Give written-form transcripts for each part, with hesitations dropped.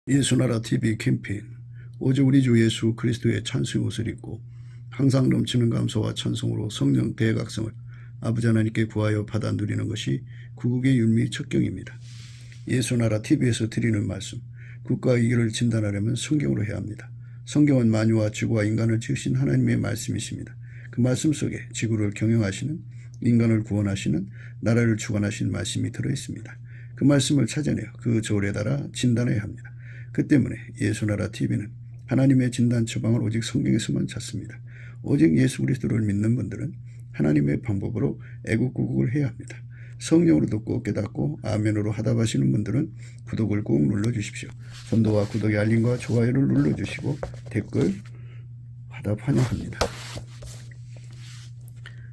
예수나라 TV 캠페인 오직 우리 주 예수 그리스도의 찬송의 옷을 입고 항상 넘치는 감사와 찬송으로 성령 대각성을 아버지 하나님께 구하여 받아 누리는 것이 구국의 윤미 척경입니다. 예수나라 TV에서 드리는 말씀, 국가의 위기를 진단하려면 성경으로 해야 합니다. 성경은 만유와 지구와 인간을 지으신 하나님의 말씀이십니다. 그 말씀 속에 지구를 경영하시는, 인간을 구원하시는, 나라를 주관하시는 말씀이 들어있습니다. 그 말씀을 찾아내어 그 저울에 달아 진단해야 합니다. 그 때문에 예수나라 TV는 하나님의 진단 처방을 오직 성경에서만 찾습니다. 오직 예수 그리스도를 믿는 분들은 하나님의 방법으로 애국구국을 해야 합니다. 성령으로 듣고 깨닫고 아멘으로 하답하시는 분들은 구독을 꼭 눌러주십시오. 전도와 구독의 알림과 좋아요를 눌러주시고 댓글 화답 환영합니다.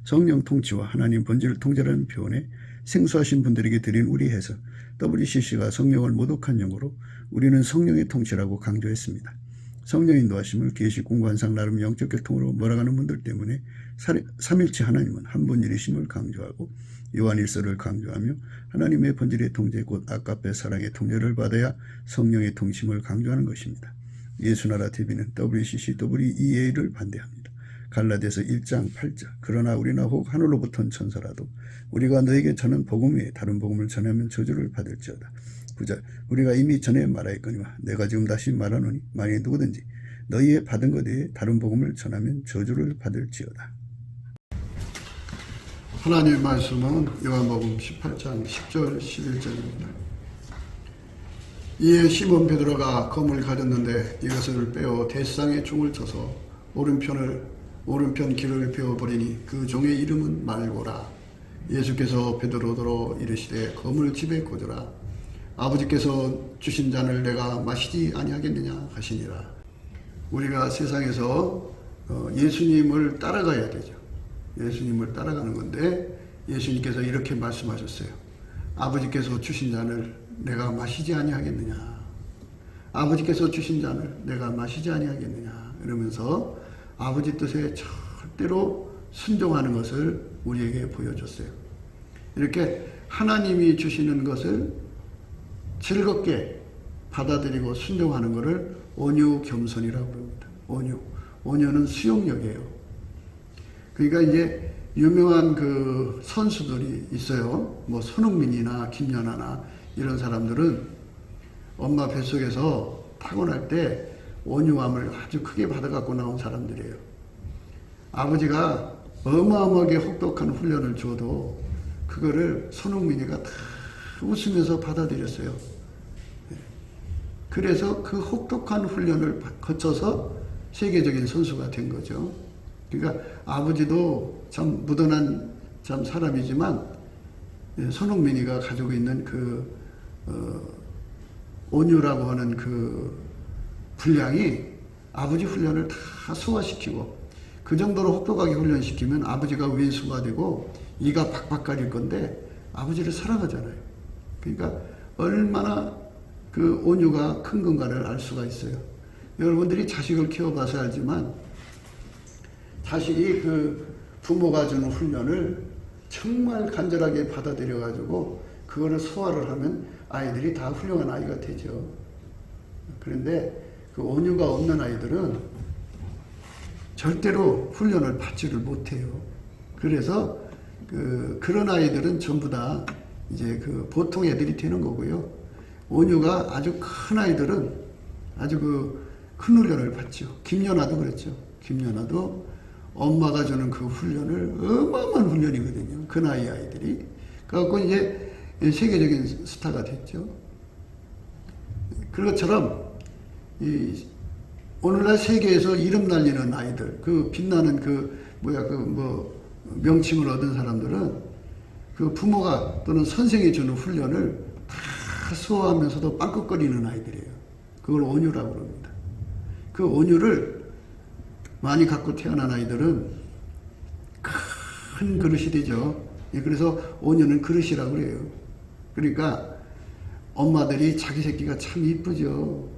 성령 통치와 하나님 본질을 통제라는 표현에 생소하신 분들에게 드린 우리 해석, WCC가 성령을 모독한 용어로 우리는 성령의 통치라고 강조했습니다. 성령 인도하심을 계시 공관상 나름 영적 교통으로 몰아가는 분들 때문에 삼일체 하나님은 한 분일이심을 강조하고 요한일서를 강조하며 하나님의 본질의 통제 곧 아까페 사랑의 통제를 받아야 성령의 통심을 강조하는 것입니다. 예수나라 TV는 WCC, WEA를 반대합니다. 갈라디아서 1장 8절 그러나 우리나 혹 하늘로부터 천사라도 우리가 너에게 전한 복음 외에 다른 복음을 전하면 저주를 받을지어다. 9절 우리가 이미 전에 말하였거니와 내가 지금 다시 말하노니 만일 누구든지 너희의 받은 것 외에 다른 복음을 전하면 저주를 받을지어다. 하나님의 말씀은 요한복음 18장 10절 11절입니다. 이에 시몬 베드로가 검을 가졌는데 이것을 빼어 대상의 종을 쳐서 오른편 길을 베어버리니 그 종의 이름은 말고라. 예수께서 베드로더러 이르시되 검을 집에 꽂으라. 아버지께서 주신 잔을 내가 마시지 아니하겠느냐 하시니라. 우리가 세상에서 예수님을 따라가야 되죠. 예수님을 따라가는 건데 예수님께서 이렇게 말씀하셨어요. 아버지께서 주신 잔을 내가 마시지 아니하겠느냐. 아버지께서 주신 잔을 내가 마시지 아니하겠느냐. 이러면서 아버지 뜻에 절대로 순종하는 것을 우리에게 보여줬어요. 이렇게 하나님이 주시는 것을 즐겁게 받아들이고 순종하는 것을 온유 겸손이라고 부릅니다. 온유는 수용력이에요. 그러니까 이제 유명한 그 선수들이 있어요. 뭐 손흥민이나 김연아나 이런 사람들은 엄마 뱃속에서 타고날 때 온유함을 아주 크게 받아갖고 나온 사람들이에요. 아버지가 어마어마하게 혹독한 훈련을 줘도 그거를 손흥민이가 다 웃으면서 받아들였어요. 그래서 그 혹독한 훈련을 거쳐서 세계적인 선수가 된 거죠. 그러니까 아버지도 참 무던한 참 사람이지만 손흥민이가 가지고 있는 그 온유라고 하는 그 분량이 아버지 훈련을 다 소화시키고 그 정도로 혹독하게 훈련시키면 아버지가 왼수가 되고 이가 박박 가릴 건데 아버지를 사랑하잖아요. 그러니까 얼마나 그 온유가 큰 건가를 알 수가 있어요. 여러분들이 자식을 키워봐서 알지만 자식이 그 부모가 주는 훈련을 정말 간절하게 받아들여 가지고 그거를 소화를 하면 아이들이 다 훌륭한 아이가 되죠. 그런데 그 온유가 없는 아이들은 절대로 훈련을 받지를 못해요. 그래서 그런 아이들은 전부 다 이제 그 보통 애들이 되는 거고요. 온유가 아주 큰 아이들은 아주 큰 훈련을 받죠. 김연아도 그랬죠. 김연아도 엄마가 주는 그 훈련을 어마어마한 훈련이거든요. 그 나이 아이들이. 그래갖고 이제 세계적인 스타가 됐죠. 그것처럼 오늘날 세계에서 이름 날리는 아이들, 그 빛나는 명칭을 얻은 사람들은 그 부모가 또는 선생이 주는 훈련을 다 소화하면서도 빵긋거리는 아이들이에요. 그걸 온유라고 그럽니다. 그 온유를 많이 갖고 태어난 아이들은 큰 그릇이 되죠. 그래서 온유는 그릇이라고 그래요. 그러니까 엄마들이 자기 새끼가 참 이쁘죠.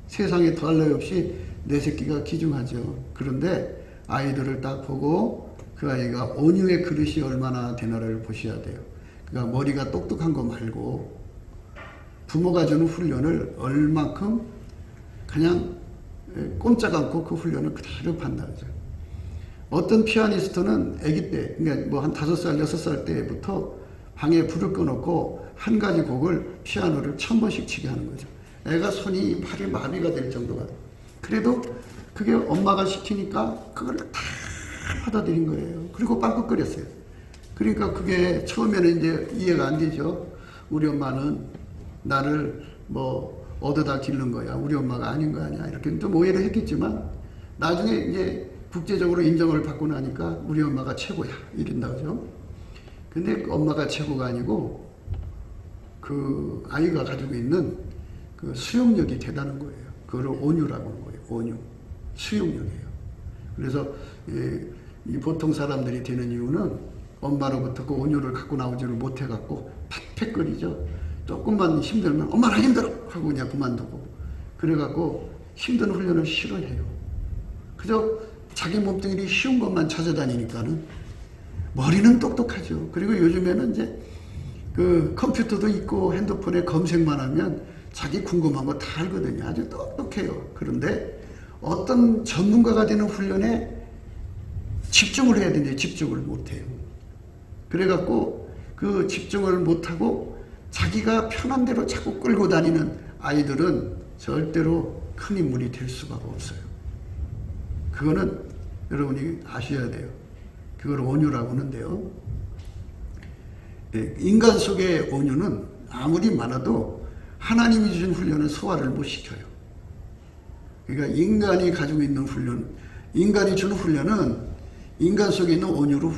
세상에 더할 나위 없이 내 새끼가 귀중하죠. 그런데 아이들을 딱 보고 그 아이가 온유의 그릇이 얼마나 되나를 보셔야 돼요. 그러니까 머리가 똑똑한 거 말고 부모가 주는 훈련을 얼만큼 그냥 꼼짝 않고 그 훈련을 그대로 판단하죠. 어떤 피아니스트는 아기 때, 그러니까 뭐 한 5살, 6살 때부터 방에 불을 꺼놓고 한 가지 곡을 피아노를 1000번씩 치게 하는 거죠. 애가 손이 팔이 마비가 될 정도가. 그래도 그게 엄마가 시키니까 그걸 다 받아들인 거예요. 그리고 빵긋거렸어요. 그러니까 그게 처음에는 이제 이해가 안 되죠. 우리 엄마는 나를 뭐 얻어다 기른 거야. 우리 엄마가 아닌 거 아니야. 이렇게 좀 오해를 했겠지만 나중에 이제 국제적으로 인정을 받고 나니까 우리 엄마가 최고야. 이런다 그죠. 근데 엄마가 최고가 아니고 그 아이가 가지고 있는 그 수용력이 대단한 거예요. 그걸 온유라고 하는 거예요. 온유. 수용력이에요. 그래서 이 보통 사람들이 되는 이유는 엄마로부터 그 온유를 갖고 나오지를 못해갖고 팩팩거리죠. 조금만 힘들면 엄마 나 힘들어 하고 그냥 그만두고 그래갖고 힘든 훈련을 싫어해요. 그저 자기 몸뚱이리 쉬운 것만 찾아다니니까는 머리는 똑똑하죠. 그리고 요즘에는 이제 그 컴퓨터도 있고 핸드폰에 검색만 하면 자기 궁금한 거 다 알거든요. 아주 똑똑해요. 그런데 어떤 전문가가 되는 훈련에 집중을 해야 되는데 집중을 못해요. 그래갖고 그 집중을 못하고 자기가 편한 대로 자꾸 끌고 다니는 아이들은 절대로 큰 인물이 될 수가 없어요. 그거는 여러분이 아셔야 돼요. 그걸 온유라고 하는데요. 인간 속의 온유는 아무리 많아도 하나님이 주신 훈련은 소화를 못 시켜요. 그러니까 인간이 가지고 있는 훈련, 인간이 주는 훈련은 인간 속에 있는 온유로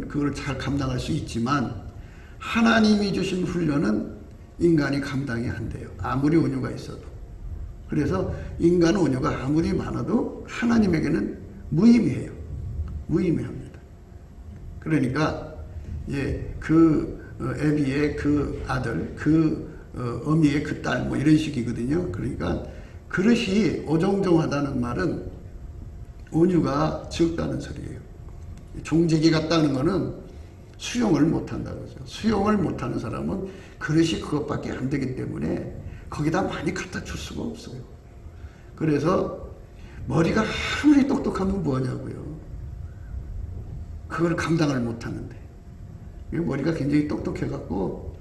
그걸 잘 감당할 수 있지만 하나님이 주신 훈련은 인간이 감당이 안 돼요. 아무리 온유가 있어도. 그래서 인간 온유가 아무리 많아도 하나님에게는 무의미해요. 무의미합니다. 그러니까 그 애비의 그 아들, 그 어미의 그 딸 뭐 이런 식이거든요. 그러니까 그릇이 오종종하다는 말은 온유가 적다는 소리예요. 종지기 같다는 거는 수용을 못한다는 거죠. 수용을 못하는 사람은 그릇이 그것밖에 안 되기 때문에 거기다 많이 갖다 줄 수가 없어요. 그래서 머리가 아무리 똑똑하면 뭐냐고요. 그걸 감당을 못하는데. 머리가 굉장히 똑똑해갖고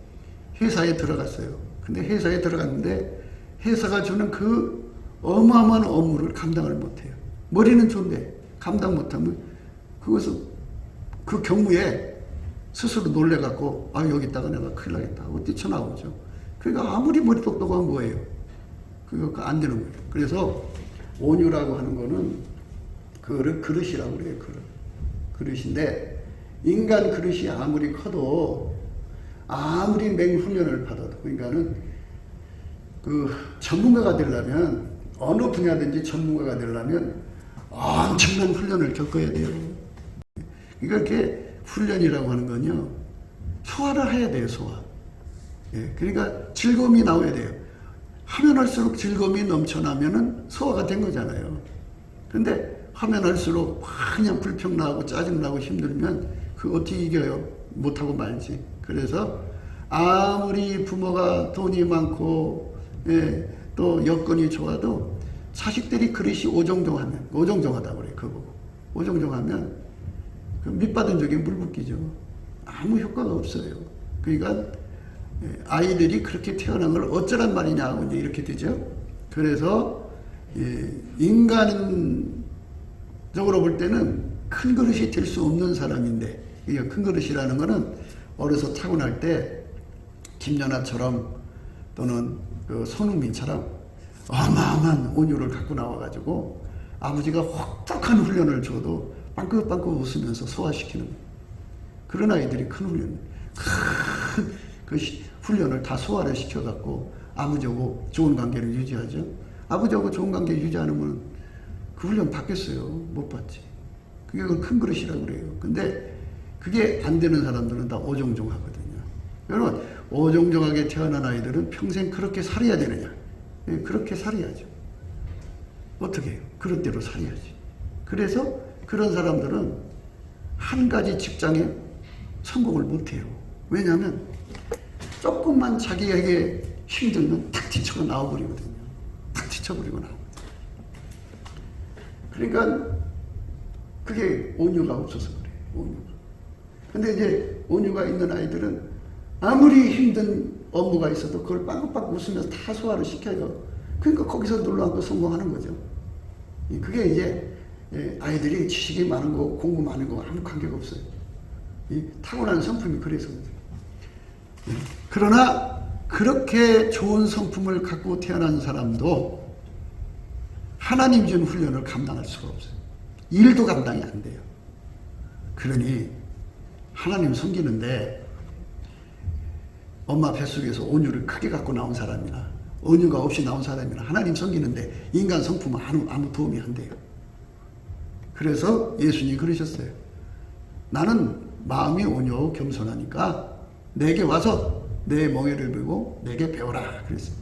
회사에 들어갔어요. 근데 회사에 들어갔는데 회사가 주는 그 어마어마한 업무를 감당을 못해요. 머리는 좋은데 감당 못하면 그것을 그 경무에 스스로 놀래갖고 여기 있다가 내가 큰일 나겠다 하고 뛰쳐나오죠. 그러니까 아무리 머리 똑똑하면 뭐예요? 그거 안 되는 거예요. 그래서 온유라고 하는 거는 그릇이라고 그래요. 그릇인데 인간 그릇이 아무리 커도 아무리 맹훈련을 받아도 그러니까는 그 전문가가 되려면 어느 분야든지 전문가가 되려면 엄청난 훈련을 겪어야 돼요. 그러니까 이렇게 훈련이라고 하는 건요 소화를 해야 돼요. 소화. 그러니까 즐거움이 나와야 돼요. 하면 할수록 즐거움이 넘쳐나면은 소화가 된 거잖아요. 근데 하면 할수록 그냥 불평나고 짜증나고 힘들면 그 어떻게 이겨요? 못하고 말지. 그래서 아무리 부모가 돈이 많고 또 여건이 좋아도 자식들이 그릇이 오종종하다고 그래요. 그거 보고. 오종종하면 그 밑받은 적에 물 붓기죠. 아무 효과가 없어요. 그러니까 아이들이 그렇게 태어난 걸 어쩌란 말이냐 이제 이렇게 되죠. 그래서 인간적으로 볼 때는 큰 그릇이 될 수 없는 사람인데 큰 그릇이라는 거는 어려서 타고날 때 김연아처럼 또는 그 손흥민처럼 어마어마한 온유를 갖고 나와가지고 아버지가 혹독한 훈련을 줘도 빵긋빵긋 웃으면서 소화시키는 그런 아이들이 큰 훈련, 그 훈련을 다 소화를 시켜갖고 아버지하고 좋은 관계를 유지하죠. 아버지하고 좋은 관계 유지 않으면 그 훈련 받겠어요? 못 받지. 그게 큰 그릇이라고 그래요. 근데 그게 안 되는 사람들은 다 오종종하거든요. 여러분, 오종종하게 태어난 아이들은 평생 그렇게 살아야 되느냐? 그렇게 살아야죠. 어떻게 해요? 그런 대로 살아야지. 그래서 그런 사람들은 한 가지 직장에 성공을 못해요. 왜냐하면 조금만 자기에게 힘들면 탁 뒤쳐가 나와버리거든요. 탁 뒤쳐버리고 나오거든요. 그러니까 그게 온유가 없어서 그래. 온유가. 근데 이제 온유가 있는 아이들은 아무리 힘든 업무가 있어도 그걸 빵긋빵긋 웃으면서 다 소화를 시켜요. 그러니까 거기서 놀라운 성공하는 거죠. 그게 이제 아이들이 지식이 많은 거, 공부 많은 거 아무 관계가 없어요. 이 타고난 성품이 그래서 그렇죠. 그러나 그렇게 좋은 성품을 갖고 태어난 사람도 하나님 준 훈련을 감당할 수가 없어요. 일도 감당이 안 돼요. 그러니 하나님 섬기는데 엄마 뱃속에서 온유를 크게 갖고 나온 사람이나 온유가 없이 나온 사람이나 하나님 섬기는데 인간 성품은 아무 도움이 안 돼요. 그래서 예수님이 그러셨어요. 나는 마음이 온유하고 겸손하니까 내게 와서 내 멍에를 들고 내게 배워라 그랬어요.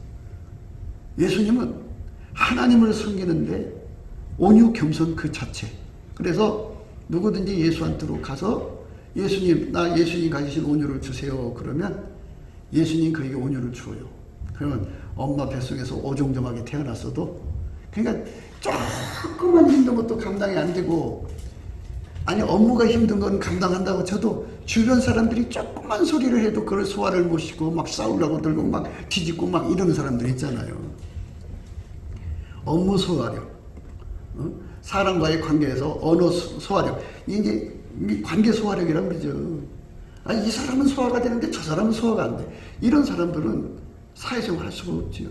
예수님은 하나님을 섬기는데 온유 겸손 그 자체. 그래서 누구든지 예수한테로 가서 예수님, 나 예수님 가지신 온유를 주세요. 그러면 예수님 그에게 온유를 주어요. 그러면 엄마 뱃속에서 오종점하게 태어났어도 그러니까 조금만 힘든 것도 감당이 안 되고, 아니 업무가 힘든 건 감당한다고 쳐도 주변 사람들이 조금만 소리를 해도 그걸 소화를 못 시고 막 싸우려고 들고 막 뒤집고 막 이러는 사람들 있잖아요. 업무 소화력, 사람과의 관계에서 언어 소화력, 이게 관계 소화력이라고 그러죠. 아니 이 사람은 소화가 되는데 저 사람은 소화가 안 돼. 이런 사람들은 사회생활 할 수가 없죠.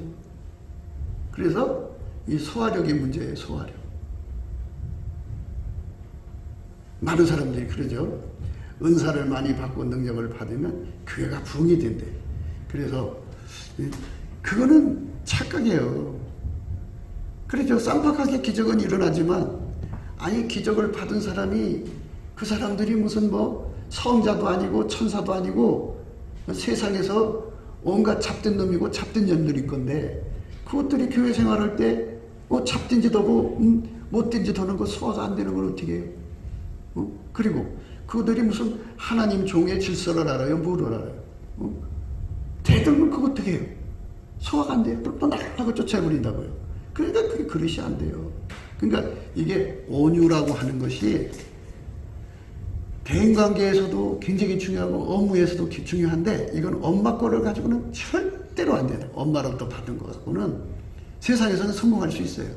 그래서 이 소화력의 문제예요. 소화력. 많은 사람들이 그러죠. 은사를 많이 받고 능력을 받으면 교회가 부흥이 된대. 그래서 그거는 착각이에요. 그렇죠. 쌈박하게 기적은 일어나지만, 아니 기적을 받은 사람이 그 사람들이 무슨 뭐 성자도 아니고 천사도 아니고 세상에서 온갖 잡된 놈이고 잡된 년들일 건데, 그것들이 교회 생활할 때 잡된 짓 하고 못된 짓 하는 거 소화가 안 되는 걸 어떻게 해요? 그리고 그들이 무슨 하나님 종의 질서를 알아요? 뭐를 알아요? 대들면 그거 어떻게 해요? 소화가 안 돼요. 또 나가고 쫓아버린다고요. 그러니까 그게 그릇이 안 돼요. 그러니까 이게 온유라고 하는 것이 대인관계에서도 굉장히 중요하고 업무에서도 중요한데, 이건 엄마 거를 가지고는 절대로 안 돼요. 엄마로부터 받은 거 갖고는 세상에서는 성공할 수 있어요.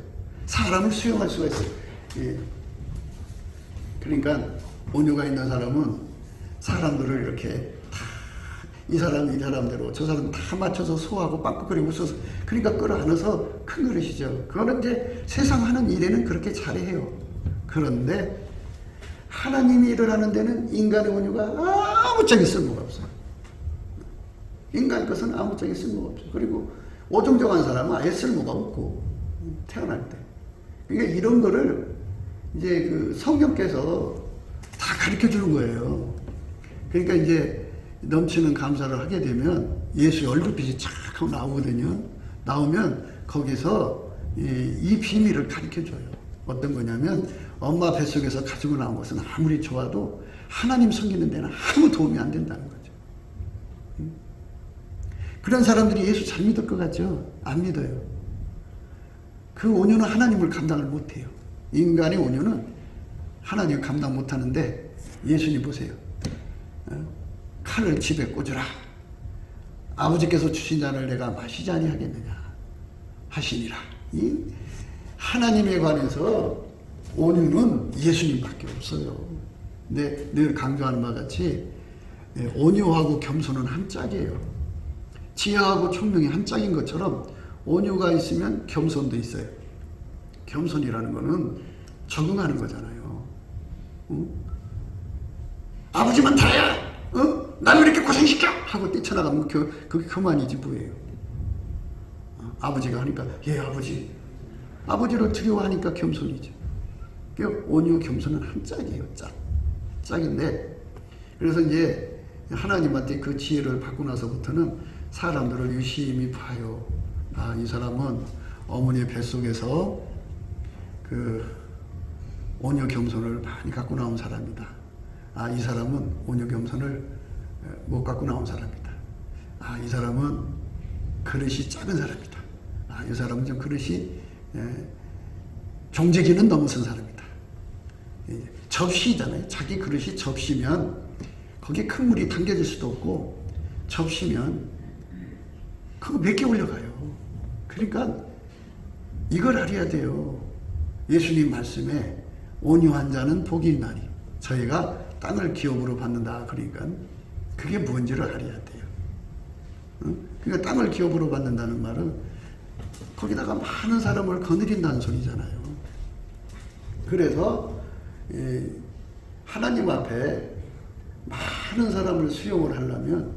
사람을 수용할 수가 있어요. 예. 그러니까 온유가 있는 사람은 사람들을 이렇게 다 이 사람 이 사람대로 저 사람 다 맞춰서 소화하고 빵긋거리고 웃어서, 그러니까 끌어안아서 큰 그릇이죠. 그거는 이제 세상 하는 일에는 그렇게 잘해요. 그런데 하나님이 일을 하는 데는 인간의 온유가 아무짝에 쓸모가 없어요. 인간 것은 아무짝에 쓸모가 없어요. 그리고 오종정한 사람은 아예 쓸모가 없고, 태어날 때. 그러니까 이런 거를 이제 그 성경께서 다 가르쳐 주는 거예요. 그러니까 이제 넘치는 감사를 하게 되면 예수의 얼굴빛이 착 하고 나오거든요. 나오면 거기서 이 비밀을 가르쳐 줘요. 어떤 거냐면, 엄마 뱃속에서 가지고 나온 것은 아무리 좋아도 하나님 섬기는 데는 아무 도움이 안 된다는 거죠. 그런 사람들이 예수 잘 믿을 것 같죠? 안 믿어요. 그 온유는 하나님을 감당을 못해요. 인간의 온유는 하나님을 감당 못하는데, 예수님 보세요. 칼을 집에 꽂으라. 아버지께서 주신 잔을 내가 마시지 아니하겠느냐 하시니라. 이 하나님에 관해서 온유는 예수님밖에 없어요. 근데 늘 강조하는 바 같이 온유하고 겸손은 한 짝이에요. 지혜하고 총명이 한 짝인 것처럼 온유가 있으면 겸손도 있어요. 겸손이라는 거는 적응하는 거잖아요. 아버지만 다야! 나를 이렇게 고생시켜! 하고 뛰쳐나가면 그게 교만이지 뭐예요. 아버지가 하니까 예 아버지. 아버지를 두려워하니까 겸손이죠. 온유 겸손은 한 짝이에요. 짝인데, 그래서 이제 하나님한테 그 지혜를 받고 나서부터는 사람들을 유심히 봐요. 이 사람은 어머니의 뱃속에서 그 온유 겸손을 많이 갖고 나온 사람이다. 이 사람은 온유 겸손을 못 갖고 나온 사람이다. 이 사람은 그릇이 작은 사람이다. 이 사람은 좀 그릇이 종재기는 넘어선 사람이다. 접시잖아요. 자기 그릇이 접시면 거기에 큰 물이 담겨질 수도 없고, 접시면 그거 몇 개 올려가요. 그러니까 이걸 알아야 돼요. 예수님 말씀에 온유한 자는 복이 있나니 저희가 땅을 기업으로 받는다. 그러니까 그게 뭔지를 알아야 돼요. 그러니까 땅을 기업으로 받는다는 말은 거기다가 많은 사람을 거느린다는 소리잖아요. 그래서 하나님 앞에 많은 사람을 수용을 하려면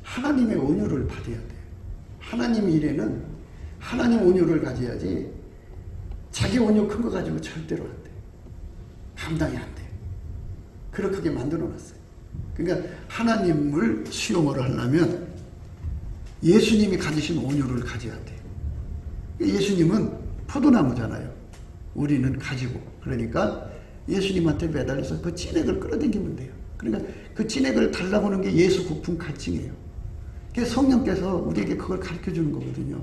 하나님의 온유를 받아야 돼요. 하나님 일에는 하나님 온유를 가져야지 자기 온유 큰 거 가지고 절대로 안 돼. 감당이 안 돼. 그렇게 만들어 놨어요. 그러니까 하나님을 수용을 하려면 예수님이 가지신 온유를 가져야 돼요. 예수님은 포도나무잖아요. 우리는 가지고. 그러니까 예수님한테 매달려서 그 찐액을 끌어당기면 돼요. 그러니까 그 찐액을 달라고 하는 게 예수 고품 갈증이에요. 그래서 성령께서 우리에게 그걸 가르쳐 주는 거거든요.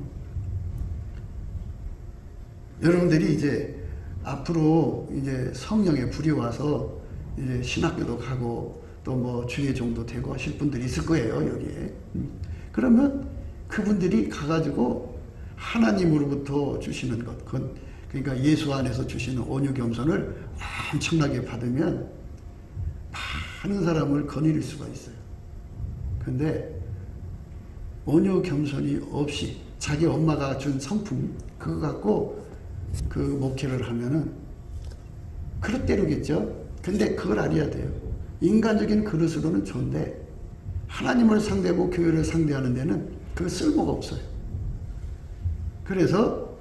여러분들이 이제 앞으로 이제 성령의 불이 와서 이제 신학교도 가고 또 뭐 주예종도 되고 하실 분들이 있을 거예요, 여기에. 그러면 그분들이 가가지고 하나님으로부터 주시는 것, 그러니까 예수 안에서 주시는 온유 겸손을 엄청나게 받으면 많은 사람을 거느릴 수가 있어요. 근데 온유 겸손이 없이 자기 엄마가 준 성품 그거 갖고 그 목회를 하면은 그릇대로겠죠. 근데 그걸 알아야 돼요. 인간적인 그릇으로는 좋은데 하나님을 상대하고 교회를 상대하는 데는 그 쓸모가 없어요. 그래서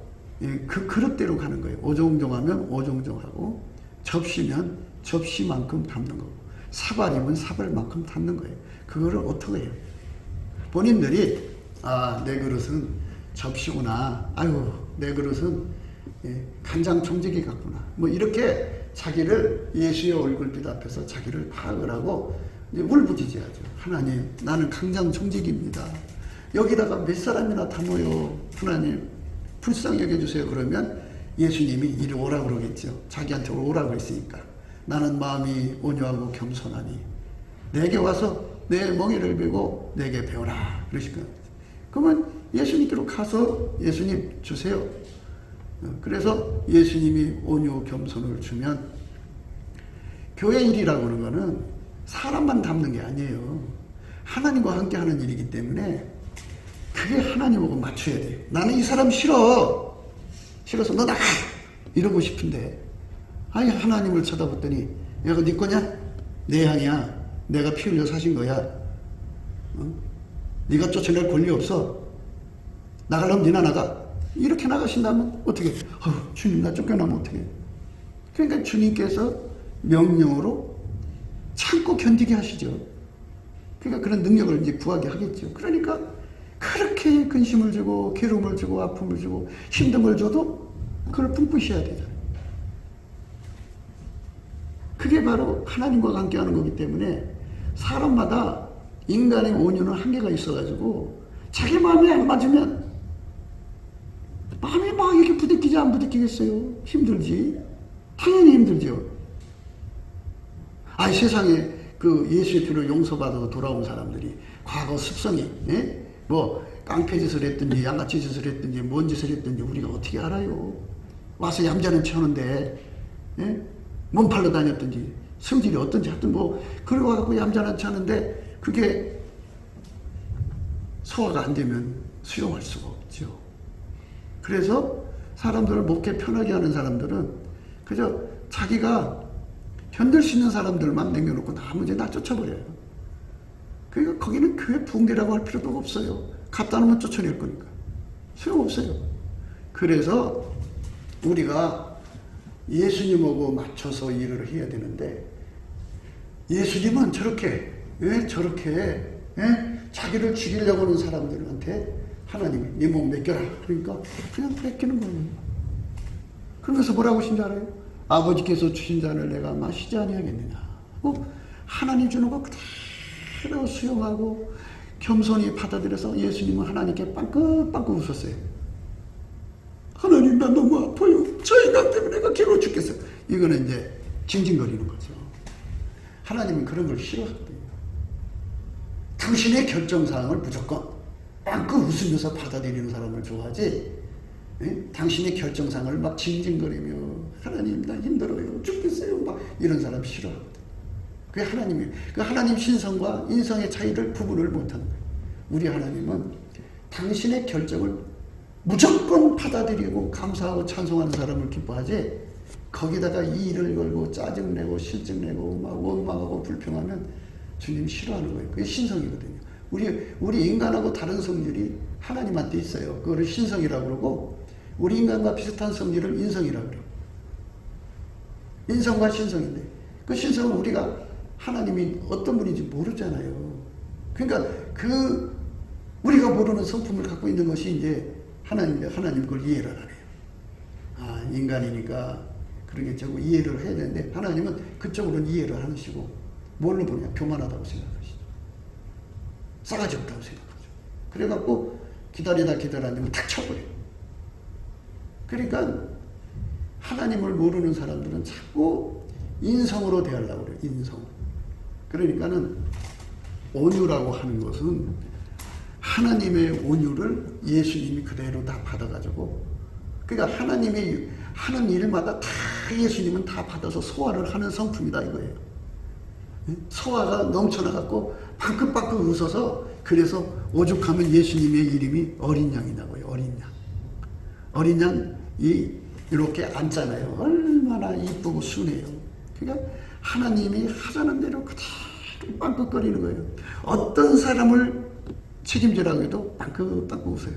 그 그릇대로 가는 거예요. 오종종하면 오종종하고, 접시면 접시만큼 담는 거고, 사발이면 사발만큼 담는 거예요. 그거를 어떻게 해요? 본인들이 내 그릇은 접시구나. 아유, 내 그릇은 간장 총재기 같구나. 뭐 이렇게 자기를 예수의 얼굴빛 앞에서 자기를 파악을 하고 이제 울부짖어야죠. 하나님, 나는 간장 총재기입니다. 여기다가 몇 사람이나 담아요. 하나님, 불쌍히 여겨주세요. 그러면 예수님이 이리 오라 그러겠죠. 자기한테 오라고 했으니까. 나는 마음이 온유하고 겸손하니 내게 와서 내 멍에를 베고 내게 배워라. 그러실 거예요. 그러면 예수님께로 가서 예수님 주세요. 그래서 예수님이 온유 겸손을 주면, 교회 일이라고 하는 거는 사람만 담는 게 아니에요. 하나님과 함께 하는 일이기 때문에 그게 하나님하고 맞춰야 돼요. 나는 이 사람 싫어. 싫어서 너 나가. 이러고 싶은데, 아니 하나님을 쳐다봤더니 야, 그거 네 거냐? 내 향이야. 내가 피 흘려 사신 거야. 네가 쫓아낼 권리 없어. 나가려면 니나 나가. 이렇게 나가신다면 어떻게? 주님, 나 쫓겨나면 어떻게? 그러니까 주님께서 명령으로 참고 견디게 하시죠. 그러니까 그런 능력을 이제 구하게 하겠죠. 그러니까 그렇게 근심을 주고 괴로움을 주고 아픔을 주고 힘든 걸 줘도 그걸 품으셔야 되잖아요. 그게 바로 하나님과 함께하는 거기 때문에 사람마다 인간의 온유는 한계가 있어가지고 자기 마음이 안 맞으면 마음이 막 이렇게 부딪히지 안 부딪히겠어요? 힘들지. 당연히 힘들죠. 세상에 그 예수의 피로 용서받아서 돌아온 사람들이 과거 습성이 뭐 깡패짓을 했든지 양아치 짓을 했든지 뭔 짓을 했든지 우리가 어떻게 알아요? 와서 얌전한 척하는데 몸팔러 다녔든지 성질이 어떤지 하여튼 뭐 그러고 갖고 얌전한 척하는데 그게 소화가 안 되면 수용할 수가 없죠. 그래서 사람들을 목회 편하게 하는 사람들은 그저 자기가 견딜 수 있는 사람들만 남겨놓고 나머지 다 쫓아버려요. 그러니까 거기는 교회 붕대라고 할 필요도 없어요. 갖다 놓으면 쫓아낼 거니까. 소용없어요. 그래서 우리가 예수님하고 맞춰서 일을 해야 되는데, 예수님은 저렇게 자기를 죽이려고 하는 사람들한테 하나님이 네 몸 맡겨라. 그러니까 그냥 뺏기는 거예요. 그러면서 뭐라고 하신 줄 알아요? 아버지께서 주신 잔을 내가 마시지 아니하겠느냐. 하나님 주는 거 그대로 수용하고 겸손히 받아들여서 예수님은 하나님께 빵긋빵긋 웃었어요. 하나님 나 너무 아파요. 저 인간 때문에 내가 괴로워 죽겠어요. 이거는 이제 징징거리는 거죠. 하나님은 그런 걸 싫어하거든요. 당신의 결정사항을 무조건 빵긋 웃으면서 받아들이는 사람을 좋아하지, 당신의 결정사항을 막 징징거리며 하나님 나 힘들어요 죽겠어요 막 이런 사람 싫어하거든요. 그게 하나님이에요. 그 하나님 신성과 인성의 차이를 구분을 못하는 거예요. 우리 하나님은 당신의 결정을 무조건 받아들이고 감사하고 찬송하는 사람을 기뻐하지, 거기다가 이의를 걸고 짜증내고 실증내고 막 원망하고 불평하면 주님이 싫어하는 거예요. 그게 신성이거든요. 우리 인간하고 다른 성질이 하나님한테 있어요. 그거를 신성이라고 그러고, 우리 인간과 비슷한 성질을 인성이라고 그래요. 인성과 신성인데, 그 신성은 우리가 하나님이 어떤 분인지 모르잖아요. 그러니까 우리가 모르는 성품을 갖고 있는 것이 이제 하나님 그걸 이해를 안 해요. 아, 인간이니까 그런 게 자꾸 이해를 해야 되는데, 하나님은 그쪽으로는 이해를 안 하시고, 뭘로 보냐? 교만하다고 생각하시죠. 싸가지 없다고 생각하죠. 그래갖고 기다리다 탁 쳐버려요. 그러니까 하나님을 모르는 사람들은 자꾸 인성으로 대하려고 그래요. 인성. 그러니까는 온유라고 하는 것은 하나님의 온유를 예수님이 그대로 다 받아가지고, 그러니까 하나님이 하는 일마다 다 예수님은 다 받아서 소화를 하는 성품이다 이거예요. 소화가 넘쳐나갖고 방긋방긋 웃어서, 그래서 오죽하면 예수님의 이름이 어린 양이냐고요. 어린 양. 어린 양이 이렇게 앉잖아요. 얼마나 이쁘고 순해요. 그러니까 하나님이 하자는 대로 그대로 빵긋거리는 거예요. 어떤 사람을 책임지라고 해도 빵긋빵긋 웃어요.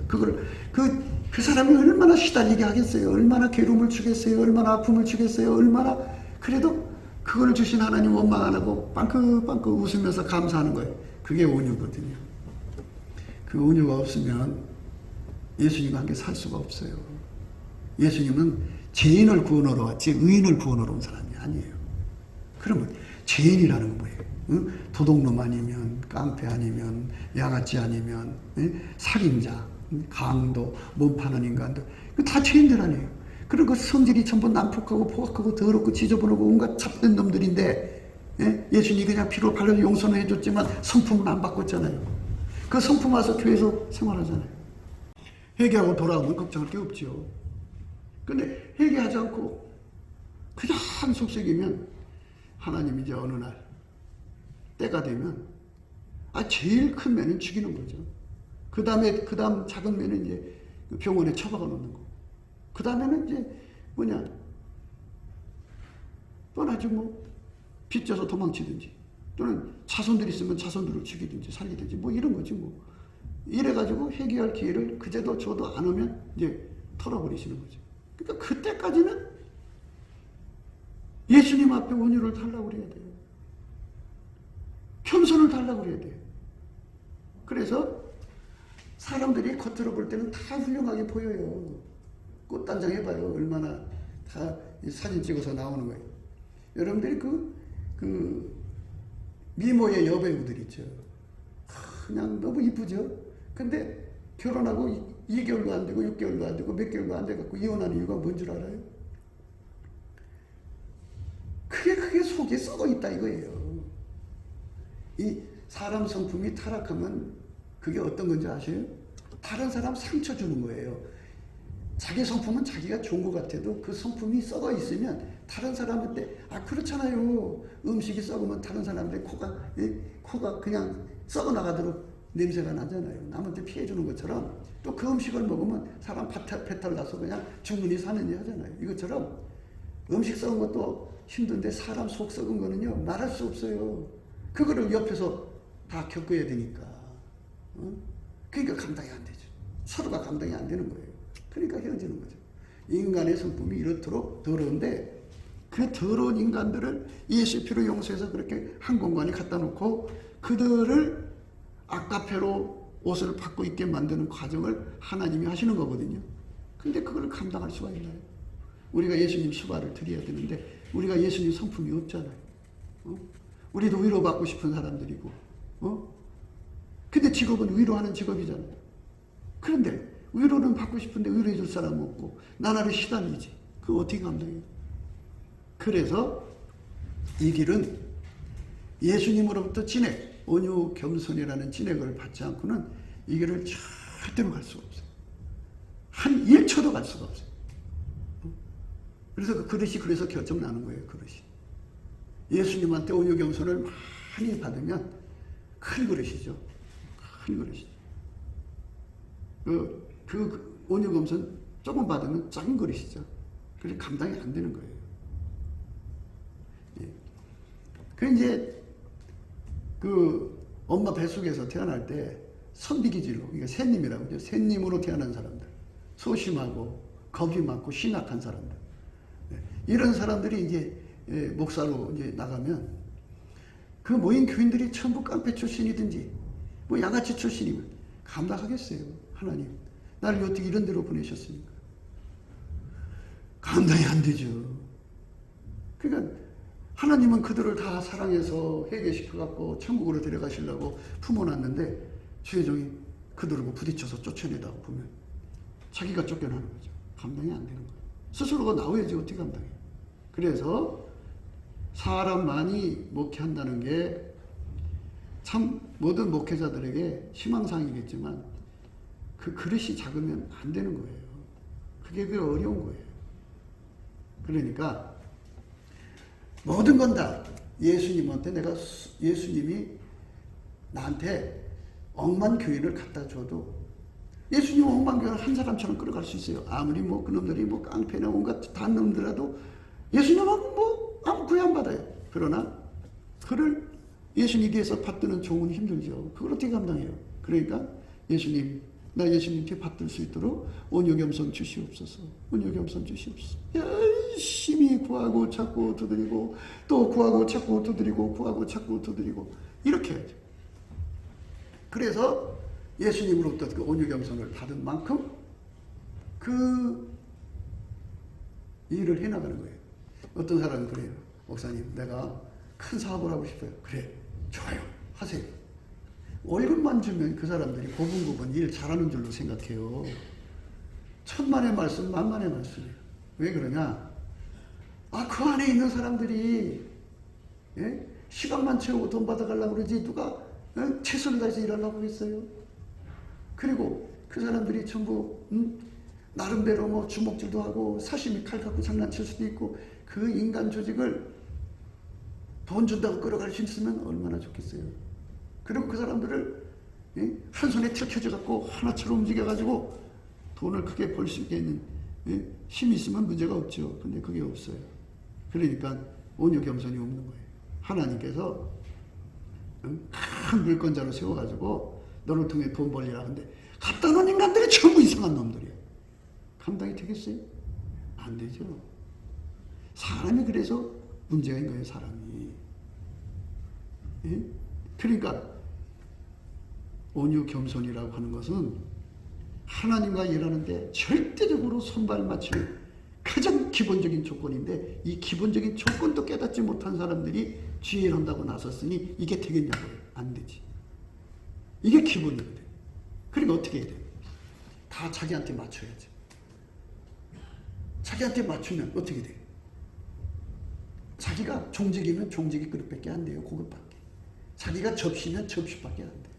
그 사람이 얼마나 시달리게 하겠어요. 얼마나 괴로움을 주겠어요. 얼마나 아픔을 주겠어요. 얼마나, 그래도 그걸 주신 하나님 원망 안 하고 빵긋빵긋 웃으면서 감사하는 거예요. 그게 온유거든요. 그 온유가 없으면 예수님과 함께 살 수가 없어요. 예수님은 죄인을 구원하러 왔지 의인을 구원하러 온 사람이 아니에요. 그러면 죄인이라는 건 뭐예요? 응? 도둑놈 아니면, 깡패 아니면, 양아치 아니면, 살인자, 강도, 몸파는 인간들, 다 죄인들 아니에요. 그리고 그 성질이 전부 난폭하고 포악하고 더럽고 지저분하고 온갖 잡된 놈들인데, 예수님이 그냥 피로 발라서 용서는 해줬지만 성품은 안 바꿨잖아요. 그 성품 와서 교회에서 생활하잖아요. 회개하고 돌아오면 걱정할 게 없죠. 근데 회개하지 않고 그냥 속썩이면 하나님이 이제 어느 날 때가 되면 제일 큰 매는 죽이는 거죠. 그 다음 작은 매는 이제 병원에 처박아 놓는 거. 그 다음에는 이제 뻔하지 뭐. 빚져서 도망치든지, 또는 자손들 있으면 자손들을 죽이든지 살리든지 뭐 이런 거지 뭐. 이래가지고 회개할 기회를 그제도 저도 안 오면 이제 털어버리시는 거죠. 그러니까 그때까지는 예수님 앞에 온유를 달라고 그래야 돼요. 겸손을 달라고 그래야 돼요. 그래서 사람들이 겉으로 볼 때는 다 훌륭하게 보여요. 꽃단장 해봐요. 얼마나 다 사진 찍어서 나오는 거예요. 여러분들이 그 미모의 여배우들 있죠. 그냥 너무 이쁘죠. 근데 결혼하고 2개월도 안 되고 6개월도 안 되고 몇 개월도 안 돼갖고 이혼하는 이유가 뭔 줄 알아요? 그게 속에 썩어 있다 이거예요. 이 사람 성품이 타락하면 그게 어떤 건지 아세요? 다른 사람 상처 주는 거예요. 자기 성품은 자기가 좋은 것 같아도 그 성품이 썩어 있으면 다른 사람한테, 그렇잖아요. 음식이 썩으면 다른 사람한테 코가 그냥 썩어 나가도록 냄새가 나잖아요. 남한테 피해 주는 것처럼, 또 그 음식을 먹으면 사람 배탈 나서 그냥 죽느니 사느니 하잖아요. 이것처럼 음식 썩은 것도 힘든데 사람 속 썩은 거는요 말할 수 없어요. 그거를 옆에서 다 겪어야 되니까. 그러니까 감당이 안 되죠. 서로가 감당이 안 되는 거예요. 그러니까 헤어지는 거죠. 인간의 성품이 이렇도록 더러운데, 그 더러운 인간들을 예수의 피로 용서해서 그렇게 한 공간에 갖다 놓고 그들을 아까페로 옷을 받고 있게 만드는 과정을 하나님이 하시는 거거든요. 근데 그걸 감당할 수가 있나요? 우리가 예수님 수발을 드려야 되는데 우리가 예수님 성품이 없잖아요. 우리도 위로받고 싶은 사람들이고, 근데 직업은 위로하는 직업이잖아요. 그런데 위로는 받고 싶은데 위로해 줄 사람 없고 나날이 시달리지. 그거 어떻게 감당해요? 그래서 이 길은 예수님으로부터 진액, 온유 겸손이라는 진액을 받지 않고는 이 길을 절대로 갈 수가 없어요. 한 1초도 갈 수가 없어요. 그래서 그 그릇이 그래서 결정나는 거예요. 그릇이. 예수님한테 온유 겸손을 많이 받으면 큰 그릇이죠. 큰 그릇이죠. 그 온유 겸손 조금 받으면 작은 그릇이죠. 그래서 감당이 안 되는 거예요. 예. 그 이제 그 엄마 뱃속에서 태어날 때 선비기질로, 이게 샌님이라고 하죠. 샌님으로 태어난 사람들, 소심하고 겁이 많고 신악한 사람들, 이런 사람들이 이제 목사로 이제 나가면 그 모인 교인들이 전부 깡패 출신이든지 뭐 양아치 출신이면 감당하겠어요? 하나님, 나를 어떻게 이런 데로 보내셨습니까? 감당이 안 되죠. 그러니까 하나님은 그들을 다 사랑해서 회개시켜갖고 천국으로 데려가시려고 품어놨는데 주의 종이 그들하고 부딪혀서 쫓아내다가 보면 자기가 쫓겨나는 거죠. 감당이 안 되는 거예요. 스스로가 나와야지 어떻게 감당해요. 그래서 사람 많이 목회한다는 게 참 모든 목회자들에게 희망사항이겠지만 그 그릇이 작으면 안 되는 거예요. 그게 어려운 거예요. 그러니까 모든 건 다 예수님한테 예수님이 나한테 억만 교인을 갖다 줘도 예수님 억만 교인을 한 사람처럼 끌어갈 수 있어요. 아무리 뭐 그놈들이 뭐 깡패나 온갖 단 놈들라도 예수님하고 뭐 아무 구애 안 받아요. 그러나 그를 예수님 뒤에서 받드는 종은 힘들죠. 그걸 어떻게 감당해요? 그러니까 예수님, 나 예수님께 받들 수 있도록 온유 겸손 주시옵소서. 온유 겸손 주시옵소서. 열심히 구하고 찾고 두드리고 또 구하고 찾고 두드리고 구하고 찾고 두드리고 이렇게 해야죠. 그래서 예수님으로부터 그 온유 겸손을 받은 만큼 그 일을 해나가는 거예요. 어떤 사람은 그래요. 목사님, 내가 큰 사업을 하고 싶어요. 그래, 좋아요, 하세요. 월급만 주면 그 사람들이 고분고분 일 잘하는 줄로 생각해요. 천만의 말씀, 만만의 말씀이에요. 왜 그러냐? 그 안에 있는 사람들이 시간만 채우고 돈 받아가려고 그러지 누가 최선을 다해서 일하려고 하겠어요? 그리고 그 사람들이 전부 나름대로 뭐 주먹질도 하고 사시미 칼 갖고 장난칠 수도 있고 그 인간 조직을 돈 준다고 끌어갈 수 있으면 얼마나 좋겠어요. 그리고 그 사람들을 한 손에 틀 켜져갖고 하나처럼 움직여가지고 돈을 크게 벌 수 있게 있는 힘이 있으면 문제가 없죠. 근데 그게 없어요. 그러니까 온유 겸손이 없는 거예요. 하나님께서 큰 물건자로 세워가지고 너를 통해 돈 벌리라 하는데 갖다 놓은 인간들이 전부 이상한 놈들이에요. 감당이 되겠어요? 안 되죠. 사람이 그래서 문제가 있는 거예요. 사람이. 그러니까 온유 겸손이라고 하는 것은 하나님과 일하는데 절대적으로 손발 맞추는 가장 기본적인 조건인데 이 기본적인 조건도 깨닫지 못한 사람들이 주의를 한다고 나섰으니 이게 되겠냐고요. 안 되지. 이게 기본이거든. 그러니까 어떻게 해야 돼? 다 자기한테 맞춰야지. 자기한테 맞추면 어떻게 돼? 자기가 종직이면 종직이 그릇밖에 안 돼요. 그것밖에. 자기가 접시면 접시밖에 안 돼.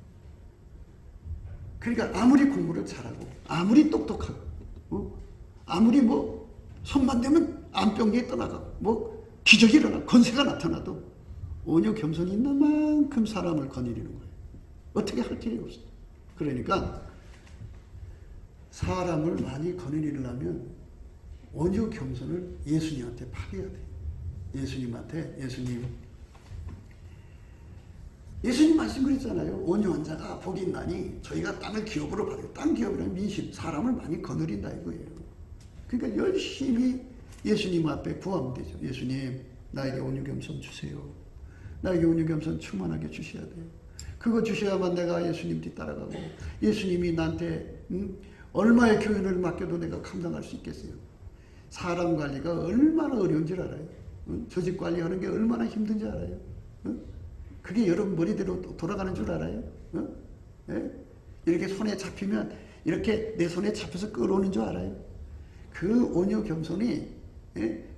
그러니까 아무리 공부를 잘하고 아무리 똑똑하고 아무리 뭐 손만 대면 암병리에 떠나가고 뭐 기적이 일어나 권세가 나타나도 온유 겸손이 있는 만큼 사람을 거느리는 거예요. 어떻게 할 길이 없어요. 그러니까 사람을 많이 거느리려면 온유 겸손을 예수님한테 팔아야 돼. 예수님한테 예수님 말씀 그랬잖아요. 온유한 자가 복이 있나니 저희가 땅을 기업으로 받아요. 땅 기업이라는 민심, 사람을 많이 거느린다 이거예요. 그러니까 열심히 예수님 앞에 구하면 되죠. 예수님, 나에게 온유 겸손 주세요. 나에게 온유 겸손 충만하게 주셔야 돼요. 그거 주셔야만 내가 예수님 뒤 따라가고 예수님이 나한테 얼마의 교훈을 맡겨도 내가 감당할 수 있겠어요. 사람 관리가 얼마나 어려운 줄 알아요. 조직 관리하는 게 얼마나 힘든지 알아요. 그게 여러분 머리대로 돌아가는 줄 알아요. 이렇게 손에 잡히면 이렇게 내 손에 잡혀서 끌어오는 줄 알아요? 그 온유 겸손이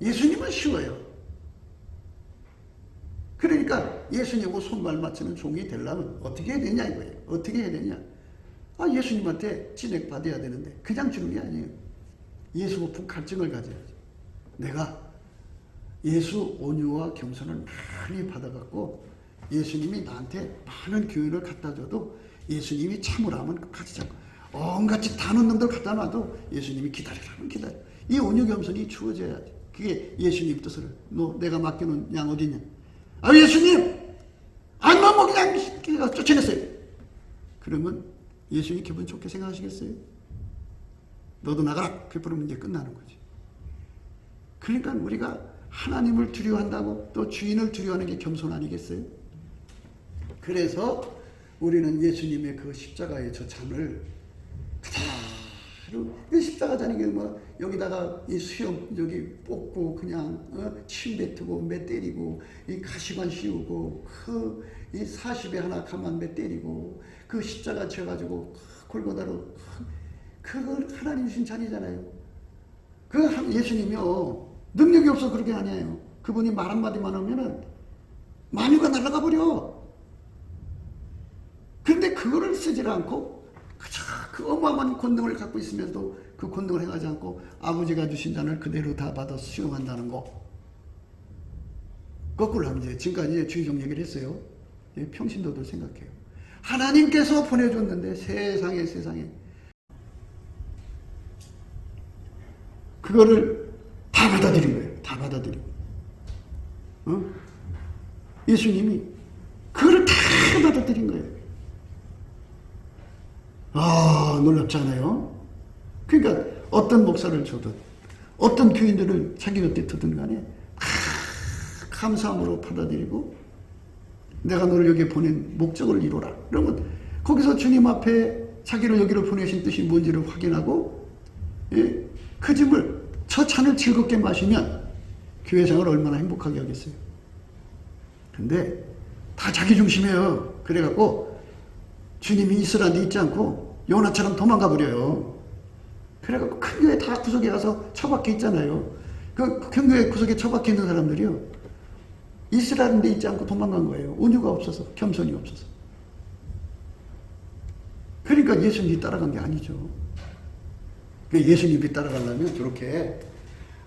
예수님은 쉬워요. 그러니까 예수님하고 손발 맞추는 종이 되려면 어떻게 해야 되냐 이거예요. 어떻게 해야 되냐. 예수님한테 진액 받아야 되는데 그냥 주는 게 아니에요. 예수 높은 갈증을 가져야죠. 내가 예수 온유와 겸손을 많이 받아갖고 예수님이 나한테 많은 교훈을 갖다 줘도 예수님이 참으라 하면 같이 잡고 온갖이 다른 놈들 갖다 놔도 예수님이 기다리라면 기다려. 이 온유 겸손이 주어져야지. 그게 예수님 뜻을. 너 내가 맡겨놓은 양 어디냐? 아 예수님! 안만 뭐 그냥 쫓아냈어요. 그러면 예수님 기분 좋게 생각하시겠어요? 너도 나가라. 그러면 이제 끝나는 거지. 그러니까 우리가 하나님을 두려워한다고 또 주인을 두려워하는 게 겸손 아니겠어요? 그래서 우리는 예수님의 그 십자가의 저 잔을 그대로 십자가 잔이 뭐 여기다가 이 수염 여기 뽑고 그냥 침 뱉고 매 때리고 이 가시관 씌우고 이 40에 하나 가만 매 때리고 그 십자가 져가지고 골고다로 그걸 하나님 주신 잔이잖아요. 그 예수님이요 능력이 없어 그렇게 아니에요. 그분이 말 한마디만 하면은 만유가 날아가 버려. 그런데 그거를 쓰질 않고 그 어마어마한 권능을 갖고 있으면서도 그 권능을 행하지 않고 아버지가 주신 잔을 그대로 다 받아 수용한다는 거. 거꾸로 하면 이제 지금까지 주의종 얘기를 했어요. 평신도들 생각해요. 하나님께서 보내줬는데 세상에 그거를 다 받아들인 거예요. 다 받아들이고. 예수님이 그거를 다 받아들인 거예요. 놀랍지 않아요? 그러니까 어떤 목사를 줘든 어떤 교인들을 자기 곁에 두든 간에 감사함으로 받아들이고 내가 너를 여기에 보낸 목적을 이루라. 그러면 거기서 주님 앞에 자기를 여기로 보내신 뜻이 뭔지를 확인하고 그 짐을 저 잔을 즐겁게 마시면 교회 생활을 얼마나 행복하게 하겠어요. 근데 다 자기 중심이에요. 그래갖고 주님이 있으라는 데 있지 않고 요나처럼 도망가 버려요. 그래갖고 큰 교회 다 구석에 가서 처박혀 있잖아요. 그 큰 교회 구석에 처박혀 있는 사람들이요. 있으라는 데 있지 않고 도망간 거예요. 온유가 없어서, 겸손이 없어서. 그러니까 예수님이 따라간 게 아니죠. 예수님이 따라가려면 저렇게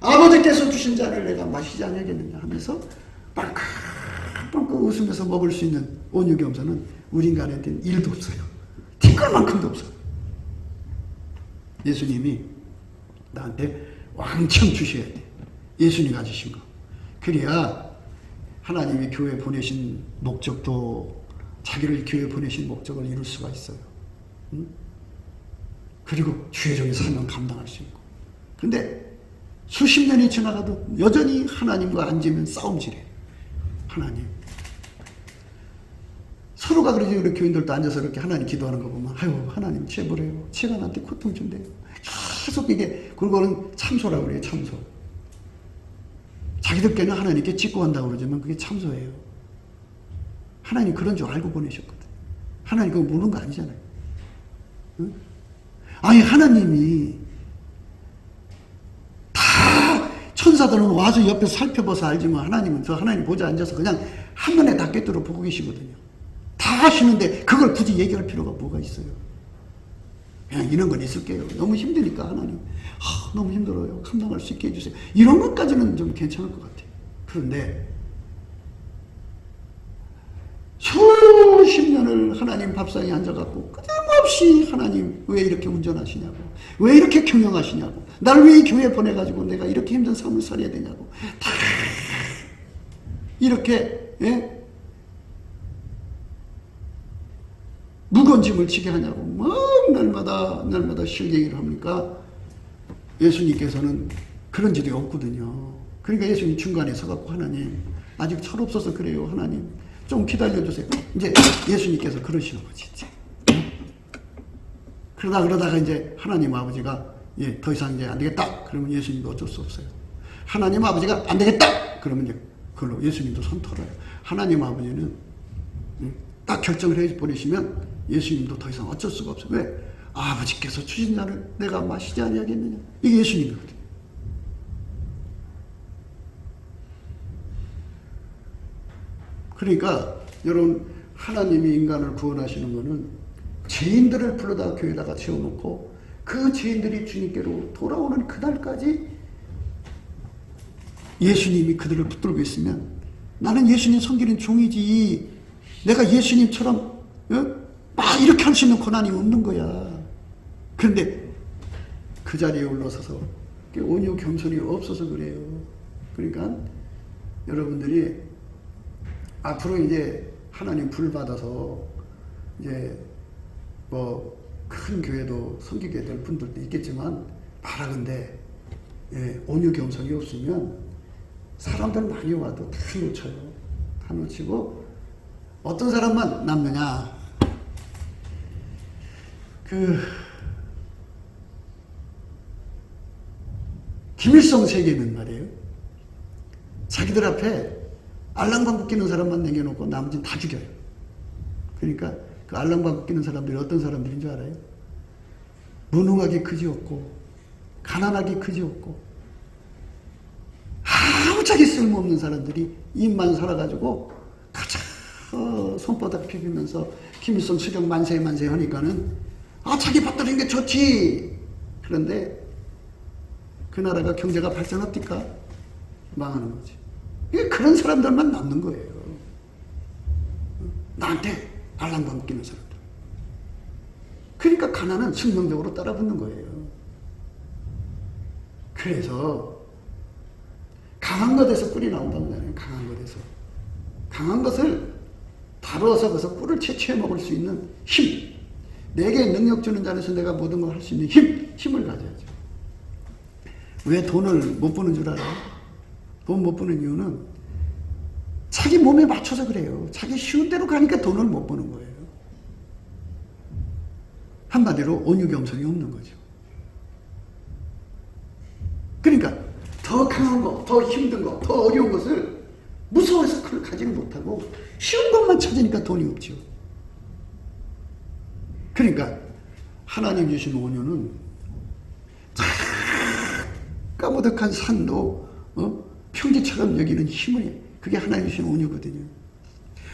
아버지께서 주신 잔을 내가 마시지 않겠느냐 하면서 빵빵 웃으면서 먹을 수 있는 온유 겸손은 우리 인간한테는 1도 없어요. 티끌만큼도 없어요. 예수님이 나한테 왕창 주셔야 돼. 예수님이 가지신 거. 그래야 하나님이 교회 보내신 목적도 자기를 교회 보내신 목적을 이룰 수가 있어요. 응? 그리고 주의 종의 사명 감당할 수 있고. 근데 수십 년이 지나가도 여전히 하나님과 앉으면 싸움질해. 하나님. 서로가 그러지. 우리 교인들도 앉아서 이렇게 하나님 기도하는 거 보면 아유 하나님 제보래요. 제가 나한테 고통 준대요. 계속 이게 그거는 참소라고 그래요. 참소. 자기들께는 하나님께 짓고 간다고 그러지만 그게 참소예요. 하나님 그런 줄 알고 보내셨거든. 하나님 그거 모르는 거 아니잖아요. 응? 아니 하나님이 다 천사들은 와서 옆에 살펴봐서 알지만 하나님은 저 하나님 보좌 앉아서 그냥 한눈에 다 꿰뚫어 보고 계시거든요. 다 하시는데 그걸 굳이 얘기할 필요가 뭐가 있어요. 그냥 이런 건 있을게요. 너무 힘드니까 하나님 너무 힘들어요. 감당할 수 있게 해주세요. 이런 것까지는 좀 괜찮을 것 같아요. 그런데 수십 년을 하나님 밥상에 앉아갖고 끊임없이 하나님 왜 이렇게 운전하시냐고, 왜 이렇게 경영하시냐고, 날 왜 이 교회에 보내가지고 내가 이렇게 힘든 삶을 살아야 되냐고 다 이렇게 무거운 짐을 지게 하냐고 날마다 실갱이를 합니까? 예수님께서는 그런 지도 없거든요. 그러니까 예수님 중간에 서갖고 하나님 아직 철없어서 그래요. 하나님 좀 기다려주세요. 이제 예수님께서 그러시는 거지. 이제. 그러다가 이제 하나님 아버지가 더 이상 이제 안 되겠다. 그러면 예수님도 어쩔 수 없어요. 하나님 아버지가 안 되겠다. 그러면 이제 그걸로 예수님도 손 털어요. 하나님 아버지는 딱 결정을 해버리시면 예수님도 더 이상 어쩔 수가 없어요. 왜? 아버지께서 주신 잔을 내가 마시지 아니하겠느냐. 이게 예수님이거든요. 그러니까 여러분, 하나님이 인간을 구원하시는 것은 죄인들을 불러다 교회에다가 세워놓고 그 죄인들이 주님께로 돌아오는 그날까지 예수님이 그들을 붙들고 있으면 나는 예수님 섬기는 종이지, 내가 예수님처럼 막 이렇게 할 수 있는 권한이 없는 거야. 그런데 그 자리에 올라서서 온유 겸손이 없어서 그래요. 그러니까 여러분들이 앞으로 이제 하나님 불 받아서 이제 뭐 큰 교회도 섬기게 될 분들도 있겠지만, 바라건대 온유 겸손이 없으면 사람들 많이 와도 다 놓쳐요. 다 놓치고 어떤 사람만 남느냐. 김일성 세계는 말이에요. 자기들 앞에 알랑방구 끼는 사람만 남겨놓고 나머지는 다 죽여요. 그러니까 그 알랑방구 끼는 사람들이 어떤 사람들인 줄 알아요? 무능하기 그지없고 가난하기 그지없고 아무짝에 쓸모없는 사람들이 입만 살아가지고 가자 손바닥 비비면서 김일성 수령 만세 만세 하니까는 자기 받들인 게 좋지. 그런데 그 나라가 경제가 발전합니까? 망하는 거지. 그런 사람들만 남는 거예요. 나한테 알랑방구 끼는 사람들. 그러니까 가난은 숙명적으로 따라붙는 거예요. 그래서 강한 것에서 꿀이 나온다는 거예요. 강한 것에서. 강한 것을 다루어서 그래서 꿀을 채취해 먹을 수 있는 힘. 내게 능력 주는 자에서 내가 모든 걸 할 수 있는 힘을 가져야죠. 왜 돈을 못 버는 줄 알아요? 돈 못 버는 이유는 자기 몸에 맞춰서 그래요. 자기 쉬운 대로 가니까 돈을 못 버는 거예요. 한마디로 온유 겸손이 없는 거죠. 그러니까 더 강한 거, 더 힘든 거, 더 어려운 것을 무서워서 그걸 가지는 못하고 쉬운 것만 찾으니까 돈이 없죠. 그러니까 하나님 주신 온유는 까무득한 산도 평지처럼 여기는 힘을, 그게 하나님 주신 온유거든요.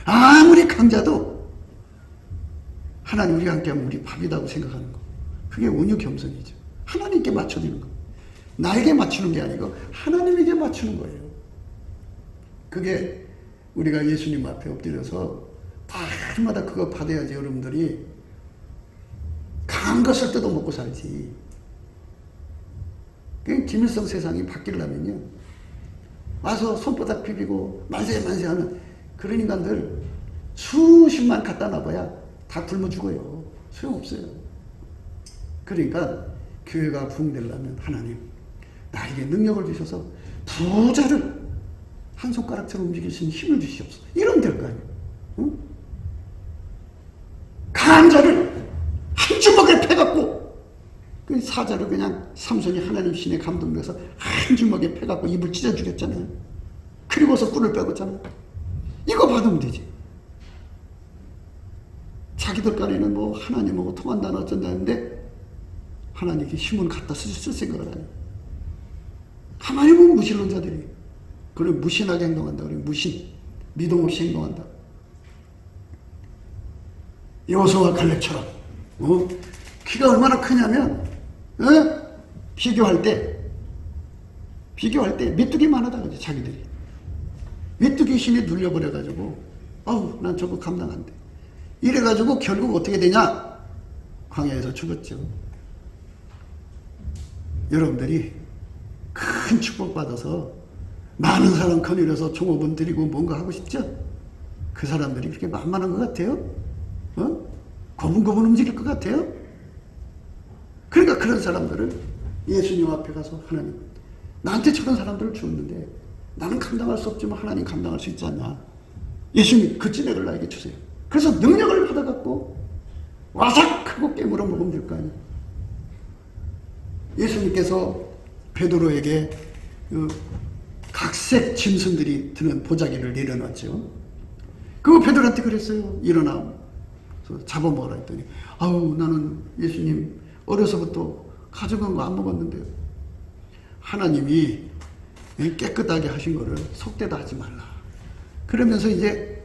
아무리 강자도 하나님 우리가 함께하면 우리 밥이라고 생각하는 거, 그게 온유 겸손이죠. 하나님께 맞춰주는 거. 나에게 맞추는 게 아니고 하나님에게 맞추는 거예요. 그게 우리가 예수님 앞에 엎드려서 날마다 그거 받아야지 여러분들이 강한 것을 뜯어먹고 살지. 김일성 세상이 바뀌려면요, 와서 손바닥 비비고 만세 만세 하는 그런 인간들 수십만 갖다 놔봐야 다 굶어 죽어요. 소용없어요. 그러니까 교회가 부흥되려면 하나님 나에게 능력을 주셔서 부자를 한 손가락처럼 움직일 수 있는 힘을 주시옵소서. 이러면 될 거 아니에요. 응? 강한 자를 한 주먹에 패갖고, 그 사자를 그냥 삼손이 하나님 신에 감동돼서 한 주먹에 패갖고 입을 찢어 죽였잖아요. 그리고서 꿀을 빼고잖아요. 이거 받으면 되지. 자기들 간에는 뭐 하나님하고 통한다는 어쩐다는데 하나님께 힘을 갖다 쓸 생각을 하냐. 가만히 보면 무신론자들이 그걸 무신하게 행동한다. 그래 무신, 미동 없이 행동한다. 여호수아와 갈렙처럼 키가 얼마나 크냐면 비교할 때 메뚜기만 하다 그러지. 자기들이 메뚜기 힘에 눌려버려가지고 난 저거 감당 안 돼. 이래가지고 결국 어떻게 되냐? 광야에서 죽었죠. 여러분들이 큰 축복받아서 많은 사람 거느려서 종업원 드리고 뭔가 하고 싶죠? 그 사람들이 그렇게 만만한 것 같아요? 고분고분 움직일 것 같아요? 그러니까 그런 사람들을 예수님 앞에 가서 하나님, 나한테 저런 사람들을 주었는데 나는 감당할 수 없지만 하나님 감당할 수 있지 않냐? 예수님 그 찌레를 나에게 주세요. 그래서 능력을 받아갖고 와삭하고 깨물어 먹으면 될 거 아니에요. 예수님께서 베드로에게 각색 짐승들이 드는 보자기를 내려놨죠. 그거 베드로한테 그랬어요. 일어나 잡아먹으라 했더니 아우 나는 예수님 어려서부터 가져간 거 안 먹었는데요. 하나님이 깨끗하게 하신 거를 속되다 하지 말라. 그러면서 이제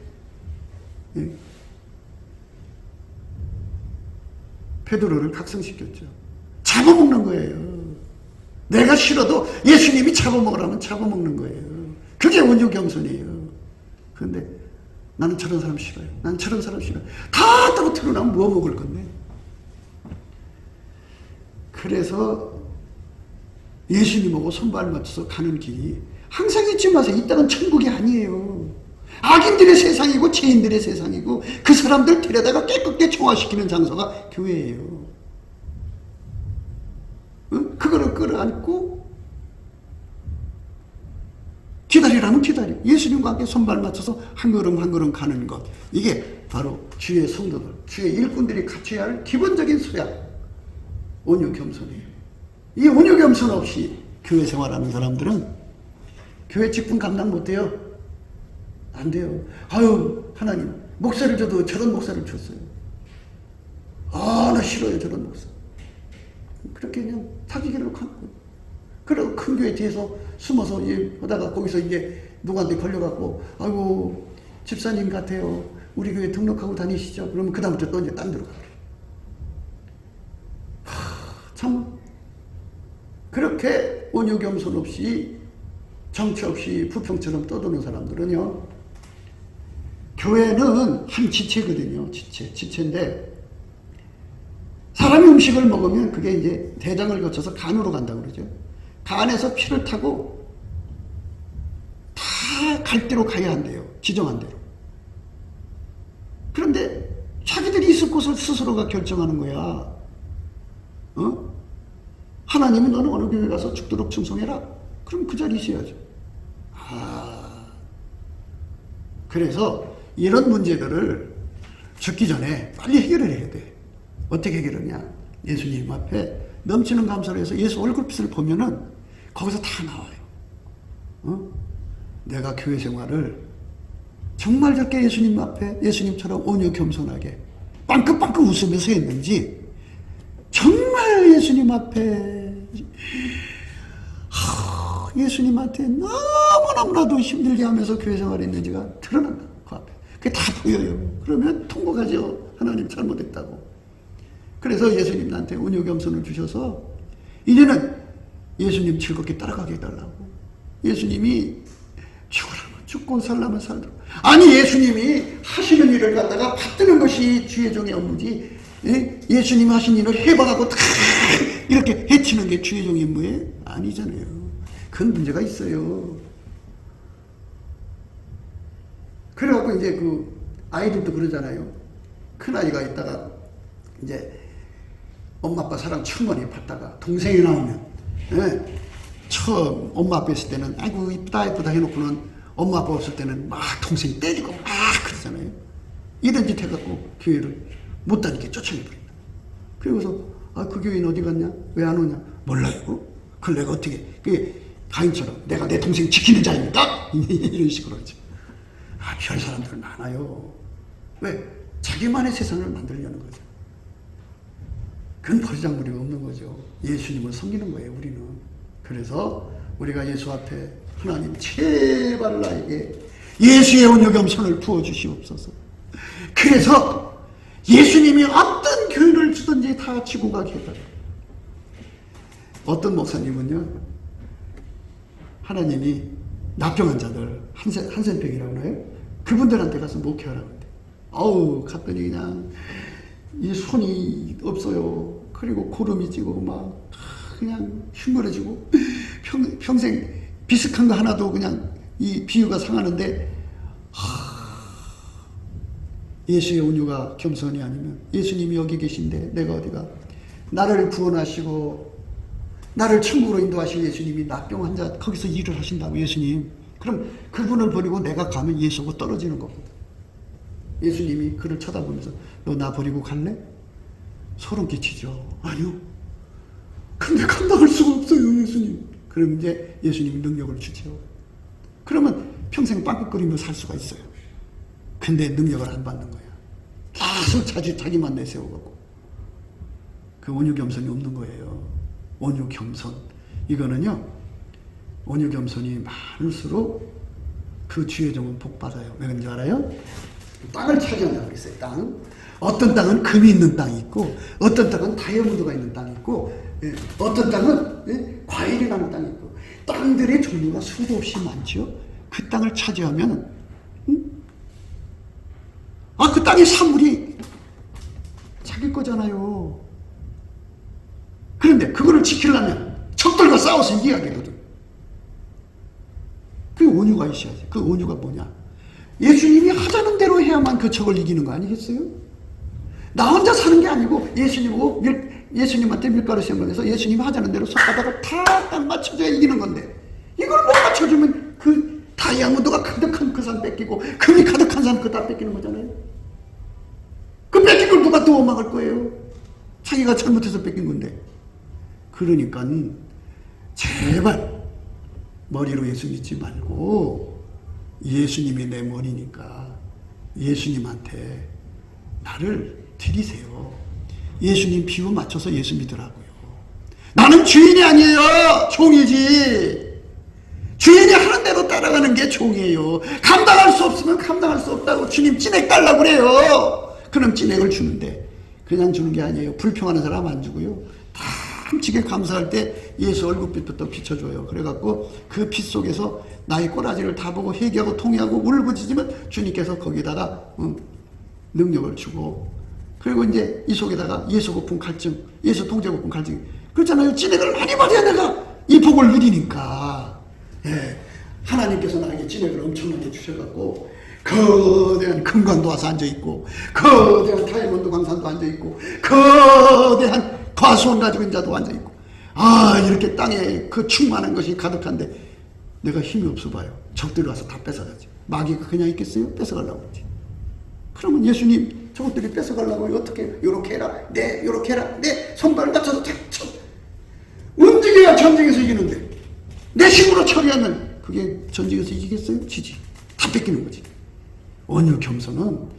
베드로를 각성시켰죠. 잡아먹는 거예요. 내가 싫어도 예수님이 잡아먹으라면 잡아먹는 거예요. 그게 온유겸손이에요. 그런데 나는 저런 사람 싫어요. 나는 저런 사람 싫어요. 다 떨어뜨려놓으면 뭐 먹을 건데. 그래서 예수님하고 손발 맞춰서 가는 길이 항상 잊지 마세요. 이 땅은 천국이 아니에요. 악인들의 세상이고 죄인들의 세상이고 그 사람들 데려다가 깨끗게 정화시키는 장소가 교회예요. 그거를 끌어안고 기다리라면 기다려. 예수님과 함께 손발 맞춰서 한 걸음 한 걸음 가는 것. 이게 바로 주의 성도들, 주의 일꾼들이 갖춰야 할 기본적인 소양. 온유 겸손이에요. 이 온유 겸손 없이 교회 생활하는 사람들은 교회 직분 감당 못해요. 안 돼요. 아유 하나님 목사를 줘도 저런 목사를 줬어요. 아 나 싫어요 저런 목사. 그렇게 그냥 사기기로 가는 거예요. 그리고 큰 교회 뒤에서 숨어서 하다가 거기서 이제 누구한테 걸려갖고 아이고 집사님 같아요. 우리 교회 등록하고 다니시죠. 그러면 그 다음부터 또 이제 딴 데로 가요. 참 그렇게 온유 겸손 없이 정치 없이 부평처럼 떠도는 사람들은요. 교회는 한 지체거든요. 지체인데 사람이 음식을 먹으면 그게 이제 대장을 거쳐서 간으로 간다고 그러죠. 간에서 피를 타고 다 갈 대로 가야 한대요. 지정한 대로. 그런데 자기들이 있을 곳을 스스로가 결정하는 거야. 하나님이 너는 어느 교회 가서 죽도록 충성해라. 그럼 그 자리에 있어야죠. 그래서 이런 문제들을 죽기 전에 빨리 해결을 해야 돼. 어떻게 해결하냐? 예수님 앞에 넘치는 감사를 해서 예수 얼굴빛을 보면은 거기서 다 나와요. 내가 교회 생활을 정말 저렇게 예수님 앞에 예수님처럼 온유 겸손하게 빵긋빵긋 웃으면서 했는지 정말 예수님 앞에 예수님한테 너무너무나도 힘들게 하면서 교회 생활을 했는지가 드러난다. 그 앞에. 그게 다 보여요. 그러면 통곡하죠. 하나님 잘못했다고. 그래서 예수님 나한테 온유 겸손을 주셔서 이제는 예수님 즐겁게 따라가게 해달라고. 예수님이 죽으라면 죽고 살라면 살도록. 아니 예수님이 하시는 일을 갖다가 받드는 것이 주의 종의 업무지. 예수님 하신 일을 해봐가고 다 이렇게 해치는 게 주의 종의 임무예요? 아니잖아요. 그건 문제가 있어요. 그래갖고 이제 그 아이들도 그러잖아요. 큰아이가 있다가 이제 엄마 아빠 사랑 충분히 받다가 동생이 나오면 처음 엄마 아빠 있을 때는 아이고 이쁘다 이쁘다 해놓고는 엄마 아빠 없을 때는 막 동생 때리고 막 그러잖아요. 이런 짓 해갖고 교회를 못 다니게 쫓아내버린다. 그리고서 그 교회는 어디 갔냐? 왜 안 오냐? 몰라요. 그걸 내가 어떻게 그게 가인처럼 내가 내 동생 지키는 자입니까? 이런 식으로 하죠. 별 사람들 많아요. 왜? 자기만의 세상을 만들려는 거죠. 그건 버리장머리가 없는 거죠. 예수님을 섬기는 거예요, 우리는. 그래서 우리가 예수 앞에 하나님 제발 나에게 예수의 온유 겸손을 부어주시옵소서. 그래서 예수님이 어떤 교회를 주든지 다 지고 가게 해달라. 어떤 목사님은요, 하나님이 납병 환자들, 한센병이라고 해요. 그분들한테 가서 목회하라고 한대. 갔더니 그냥 이 손이 없어요. 그리고 고름이 지고 막 그냥 흉물해지고 평생 비슷한 거 하나도 그냥 이 비유가 상하는데 예수의 온유가 겸손이 아니면 예수님이 여기 계신데 내가 어디가 나를 구원하시고 나를 천국으로 인도하실 예수님이 납병 환자 거기서 일을 하신다고 예수님. 그럼 그분을 버리고 내가 가면 예수하고 떨어지는 거거든. 예수님이 그를 쳐다보면서 너 나 버리고 갈래? 소름 끼치죠. 아니요. 근데 감당할 수가 없어요 예수님. 그럼 이제 예수님이 능력을 주죠. 그러면 평생 빵긋거리며 살 수가 있어요. 근데 능력을 안 받는 거야. 계속 자기만 내세우고 그 온유 겸손이 없는 거예요. 온유 겸손 이거는요, 온유 겸손이 많을수록 그 주의 종은 복 받아요. 왜 그런지 알아요? 땅을 차지한다고 그랬어요. 땅. 어떤 땅은 금이 있는 땅이 있고, 어떤 땅은 다이아몬드가 있는 땅이 있고, 어떤 땅은 과일이 나는 땅이 있고, 땅들의 종류가 수도 없이 많죠. 그 땅을 차지하면, 그 땅의 산물이 자기 거잖아요. 그런데 그거를 지키려면 적들과 싸워서 이겨야 되거든. 그 온유가 있어야지. 그 온유가 뭐냐? 예수님이 하자는 대로 해야만 그 적을 이기는 거 아니겠어요? 나 혼자 사는 게 아니고 예수님한테 밀가루 생각해서 예수님이 하자는 대로 손바닥을 딱 맞춰줘야 이기는 건데, 이걸 못 맞춰주면 그 다이아몬드가 가득한 그 산 뺏기고 금이 가득한 산 그 다 뺏기는 거잖아요. 그 뺏긴 걸 누가 또 막을 거예요? 자기가 잘못해서 뺏긴 건데. 그러니까 제발 머리로 예수 믿지 말고 예수님이 내 머리니까 예수님한테 나를 드리세요. 예수님 비유 맞춰서 예수 믿으라고요. 나는 주인이 아니에요. 종이지. 주인이 하는 대로 따라가는 게 종이에요. 감당할 수 없으면 감당할 수 없다고 주님 찐액 달라고 그래요. 그럼 찐액을 주는데 그냥 주는 게 아니에요. 불평하는 사람 안 주고요. 탐지게 감사할 때 예수 얼굴빛부터 비춰줘요. 그래갖고 그 빛 속에서 나의 꼬라지를 다 보고 회개하고 통회하고 울부짖으면 주님께서 거기다가 능력을 주고, 그리고 이제 이 속에다가 예수 고픈 갈증, 예수 통제 고픈 갈증, 그렇잖아요. 찐액을 많이 받아야 내가 이 복을 누리니까. 하나님께서 나에게 찐액을 엄청나게 주셔갖고 거대한 금관도 와서 앉아있고, 거대한 다이아몬드 광산도 앉아있고, 거대한 과수원 가지고 있는 자도 앉아있고, 이렇게 땅에 그 충만한 것이 가득한데 내가 힘이 없어 봐요. 적들이 와서 다 뺏어가지. 마귀가 그냥 있겠어요? 뺏어가려고 그러지. 그러면 예수님 저것들이 뺏어가려고 어떻게 요렇게 해라, 네 요렇게 해라, 네 손발을 맞춰서 탁 쳐. 움직여야 전쟁에서 이기는데 내 힘으로 처리하면 그게 전쟁에서 이기겠어요? 지지. 다 뺏기는 거지. 온유 겸손은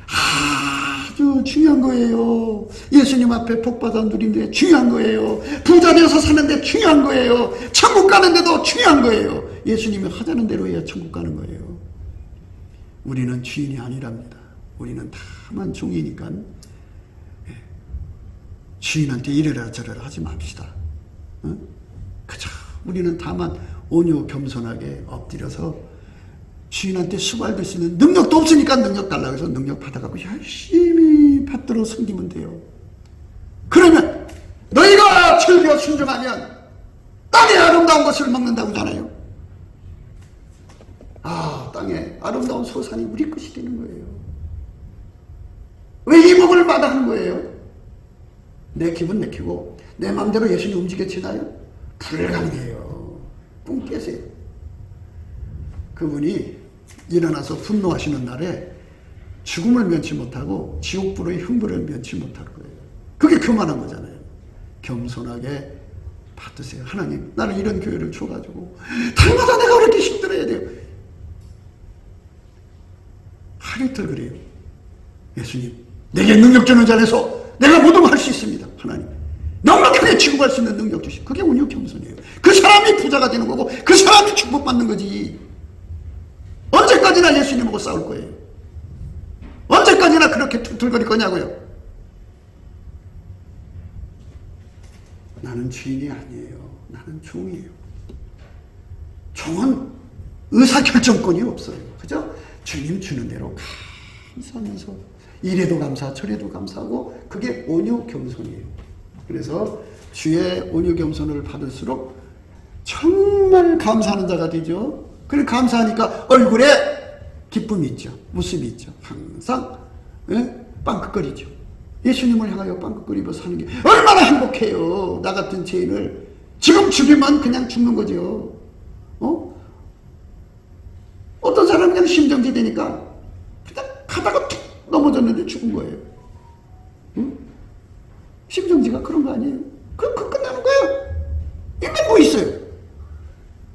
아주 중요한 거예요. 예수님 앞에 복받아 누리는데 중요한 거예요. 부자 되어서 사는데 중요한 거예요. 천국 가는데도 중요한 거예요. 예수님이 하자는 대로 해야 천국 가는 거예요. 우리는 주인이 아니랍니다. 우리는 다만 종이니까 주인한테 이래라 저래라 하지 맙시다. 그저 우리는 다만 온유 겸손하게 엎드려서 주인한테 수발될 수 있는 능력도 없으니까 능력 달라고 해서 능력 받아가고 열심히 받들어 섬기면 돼요. 그러면 너희가 즐겨 순종하면 땅의 아름다운 것을 먹는다고 하잖아요. 땅의 아름다운 소산이 우리 것이 되는 거예요. 왜 이 복을 마다하는 거예요? 내 기분 내키고 내 마음대로 예수님 움직여지나요? 불가능해요. 꿈 깨세요. 그분이 일어나서 분노하시는 날에 죽음을 면치 못하고 지옥불의 흥부를 면치 못할 거예요. 그게 교만한 거잖아요. 겸손하게 받으세요. 하나님, 나는 이런 교회를 줘가지고 달마다 내가 그렇게 힘들어야 돼요. 하루이틀 그래요. 예수님, 내게 능력 주는 자에서 내가 모든 걸 할 수 있습니다. 하나님, 넉넉하게 지고 갈 수 있는 능력 주시고, 그게 온유 겸손이에요. 그 사람이 부자가 되는 거고 그 사람이 축복받는 거지. 언제까지나 예수님하고 싸울 거예요? 언제까지나 그렇게 툴툴거릴 거냐고요? 나는 주인이 아니에요. 나는 종이에요. 종은 의사결정권이 없어요. 그죠? 주님 주는 대로 감사하면서 이래도 감사 저래도 감사하고, 그게 온유 겸손이에요. 그래서 주의 온유 겸손을 받을수록 정말 감사하는 자가 되죠. 그래 감사하니까 얼굴에 기쁨이 있죠. 웃음이 있죠. 항상 빵긋거리죠. 예수님을 향하여 빵긋거리며 사는 게 얼마나 행복해요. 나 같은 죄인을 지금 죽이면 그냥 죽는 거죠. 어떤 사람은 그냥 심정지 되니까 그냥 가다가 툭 넘어졌는데 죽은 거예요. 심정지가 그런 거 아니에요? 그럼 끝나는 거예요. 이게 뭐 있어요?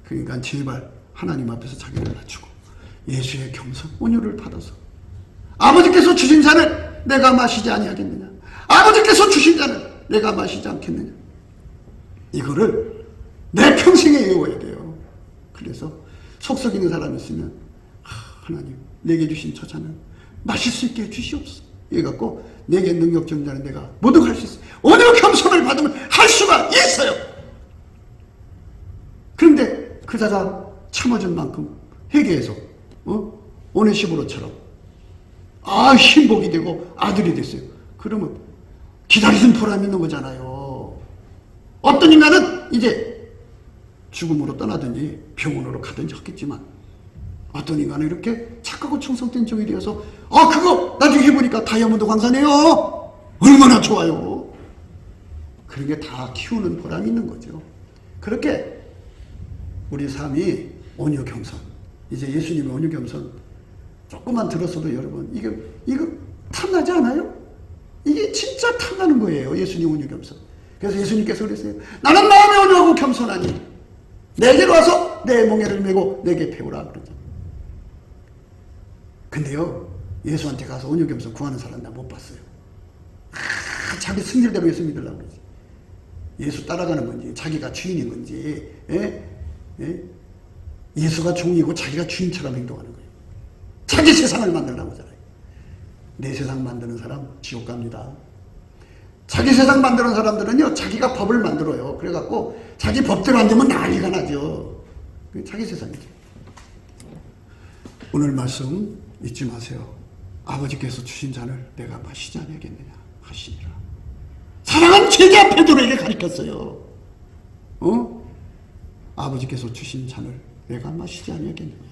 그러니까 제발 하나님 앞에서 자기를 낮추고 예수의 겸손, 온유를 받아서 아버지께서 주신 산을 내가 마시지 아니하겠느냐? 아버지께서 주신 잔을 내가 마시지 않겠느냐? 이거를 내 평생에 외워야 돼요. 그래서 속 썩이는 사람이 있으면 하나님 내게 주신 저 잔을 마실 수 있게 해주시옵소서. 이래갖고 내게 능력 준 자는 내가 모두 할 수 있어요. 오늘 겸손을 받으면 할 수가 있어요. 그런데 그 자가 참아준 만큼 회개해서 오네시모로처럼 신복이 되고 아들이 됐어요. 그러면 기다리는 보람이 있는 거잖아요. 어떤 인간은 이제 죽음으로 떠나든지 병원으로 가든지 하겠지만 어떤 인간은 이렇게 착하고 충성된 종이 되어서 그거 나중에 해보니까 다이아몬드 광산이에요. 얼마나 좋아요. 그런 게 다 키우는 보람이 있는 거죠. 그렇게 우리 삶이 온유겸손, 이제 예수님의 온유겸손 조금만 들었어도 여러분 이거 탐나지 않아요? 이게 진짜 탐나는 거예요. 예수님 온유겸손. 그래서 예수님께서 그랬어요. 나는 마음이 온유하고 겸손하니 내게로 와서 내 멍에를 메고 내게 배우라 그러죠. 근데요, 예수한테 가서 온유겸손 구하는 사람 나 못 봤어요. 자기 승질대로 예수 믿으려고 그러지. 예수 따라가는 건지 자기가 주인인 건지 예수가 종이고 자기가 주인처럼 행동하는 거예요. 자기 세상을 만들려고 하잖아요. 내 세상 만드는 사람 지옥 갑니다. 자기 세상 만드는 사람들은요, 자기가 법을 만들어요. 그래갖고 자기 법대로 안 되면 난리가 나죠. 자기 세상이죠. 오늘 말씀 잊지 마세요. 아버지께서 주신 잔을 내가 마시지 아니하겠느냐 하시니라. 사랑하는 제자 베드로에게 가르쳤어요. 아버지께서 주신 잔을 내가 마시지 아니하겠느냐.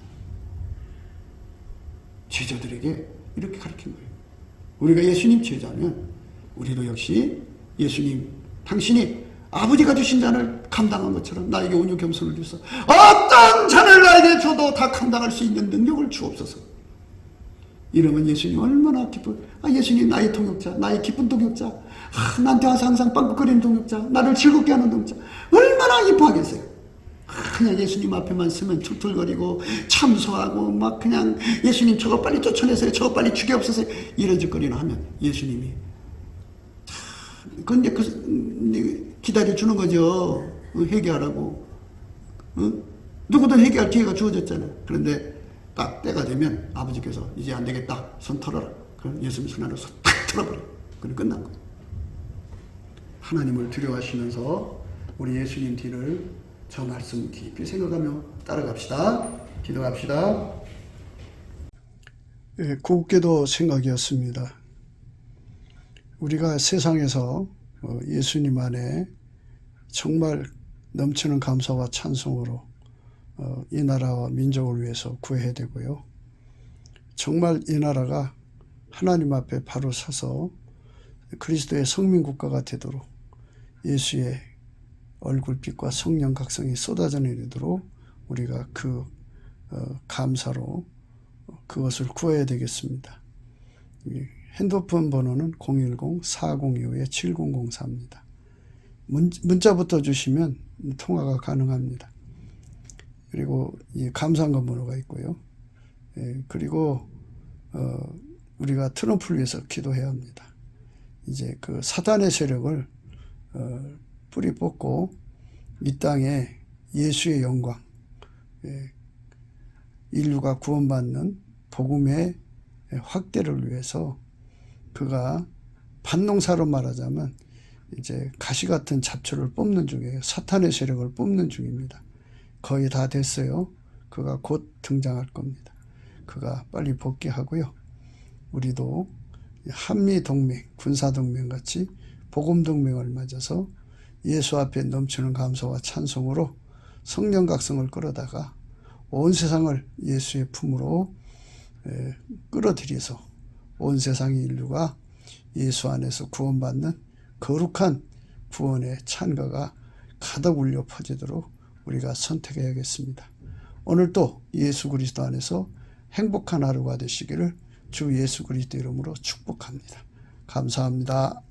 제자들에게 이렇게 가르친 거예요. 우리가 예수님 제자면 우리도 역시 예수님 당신이 아버지가 주신 잔을 감당한 것처럼 나에게 온유 겸손을 주셔서 어떤 잔을 나에게 줘도 다 감당할 수 있는 능력을 주옵소서. 이러면 예수님 얼마나 기뻐. 예수님 나의 동역자, 나의 기쁜 동역자, 나한테 와서 항상 빵긋거리는 동역자, 나를 즐겁게 하는 동역자, 얼마나 기뻐하겠어요. 그냥 예수님 앞에만 서면 툴툴거리고 참소하고 막 그냥 예수님 저거 빨리 쫓아내세요, 저거 빨리 죽여없애세요 이런 짓거리나 하면 예수님이 근데 기다려주는 거죠. 회개하라고. 누구든 회개할 기회가 주어졌잖아요. 그런데 딱 때가 되면 아버지께서 이제 안 되겠다, 손 털어라. 그럼 예수님 손 안으로 손 탁 털어버려. 그럼 끝난 거예요. 하나님을 두려워하시면서 우리 예수님 뒤를 저 말씀 깊이 생각하며 따라갑시다. 기도합시다. 구국기도 생각이었습니다. 우리가 세상에서 예수님 안에 정말 넘치는 감사와 찬송으로 이 나라와 민족을 위해서 구해야 되고요. 정말 이 나라가 하나님 앞에 바로 서서 그리스도의 성민국가가 되도록 예수의 얼굴빛과 성령 각성이 쏟아져 내리도록 우리가 그 감사로 그것을 구해야 되겠습니다. 핸드폰 번호는 010-4025-7004입니다. 문자부터 주시면 통화가 가능합니다. 그리고 이 감사한금 번호가 있고요. 그리고 우리가 트럼프를 위해서 기도해야 합니다. 이제 그 사단의 세력을 뿌리 뽑고 이 땅에 예수의 영광, 인류가 구원받는 복음의 확대를 위해서 그가 반농사로 말하자면 이제 가시 같은 잡초를 뽑는 중이에요. 사탄의 세력을 뽑는 중입니다. 거의 다 됐어요. 그가 곧 등장할 겁니다. 그가 빨리 복귀하고요. 우리도 한미동맹, 군사동맹 같이 복음동맹을 맺어서 예수 앞에 넘치는 감사와 찬송으로 성령 각성을 끌어다가 온 세상을 예수의 품으로 끌어들여서 온 세상의 인류가 예수 안에서 구원받는 거룩한 구원의 찬가가 가득 울려 퍼지도록 우리가 선택해야겠습니다. 오늘도 예수 그리스도 안에서 행복한 하루가 되시기를 주 예수 그리스도 이름으로 축복합니다. 감사합니다.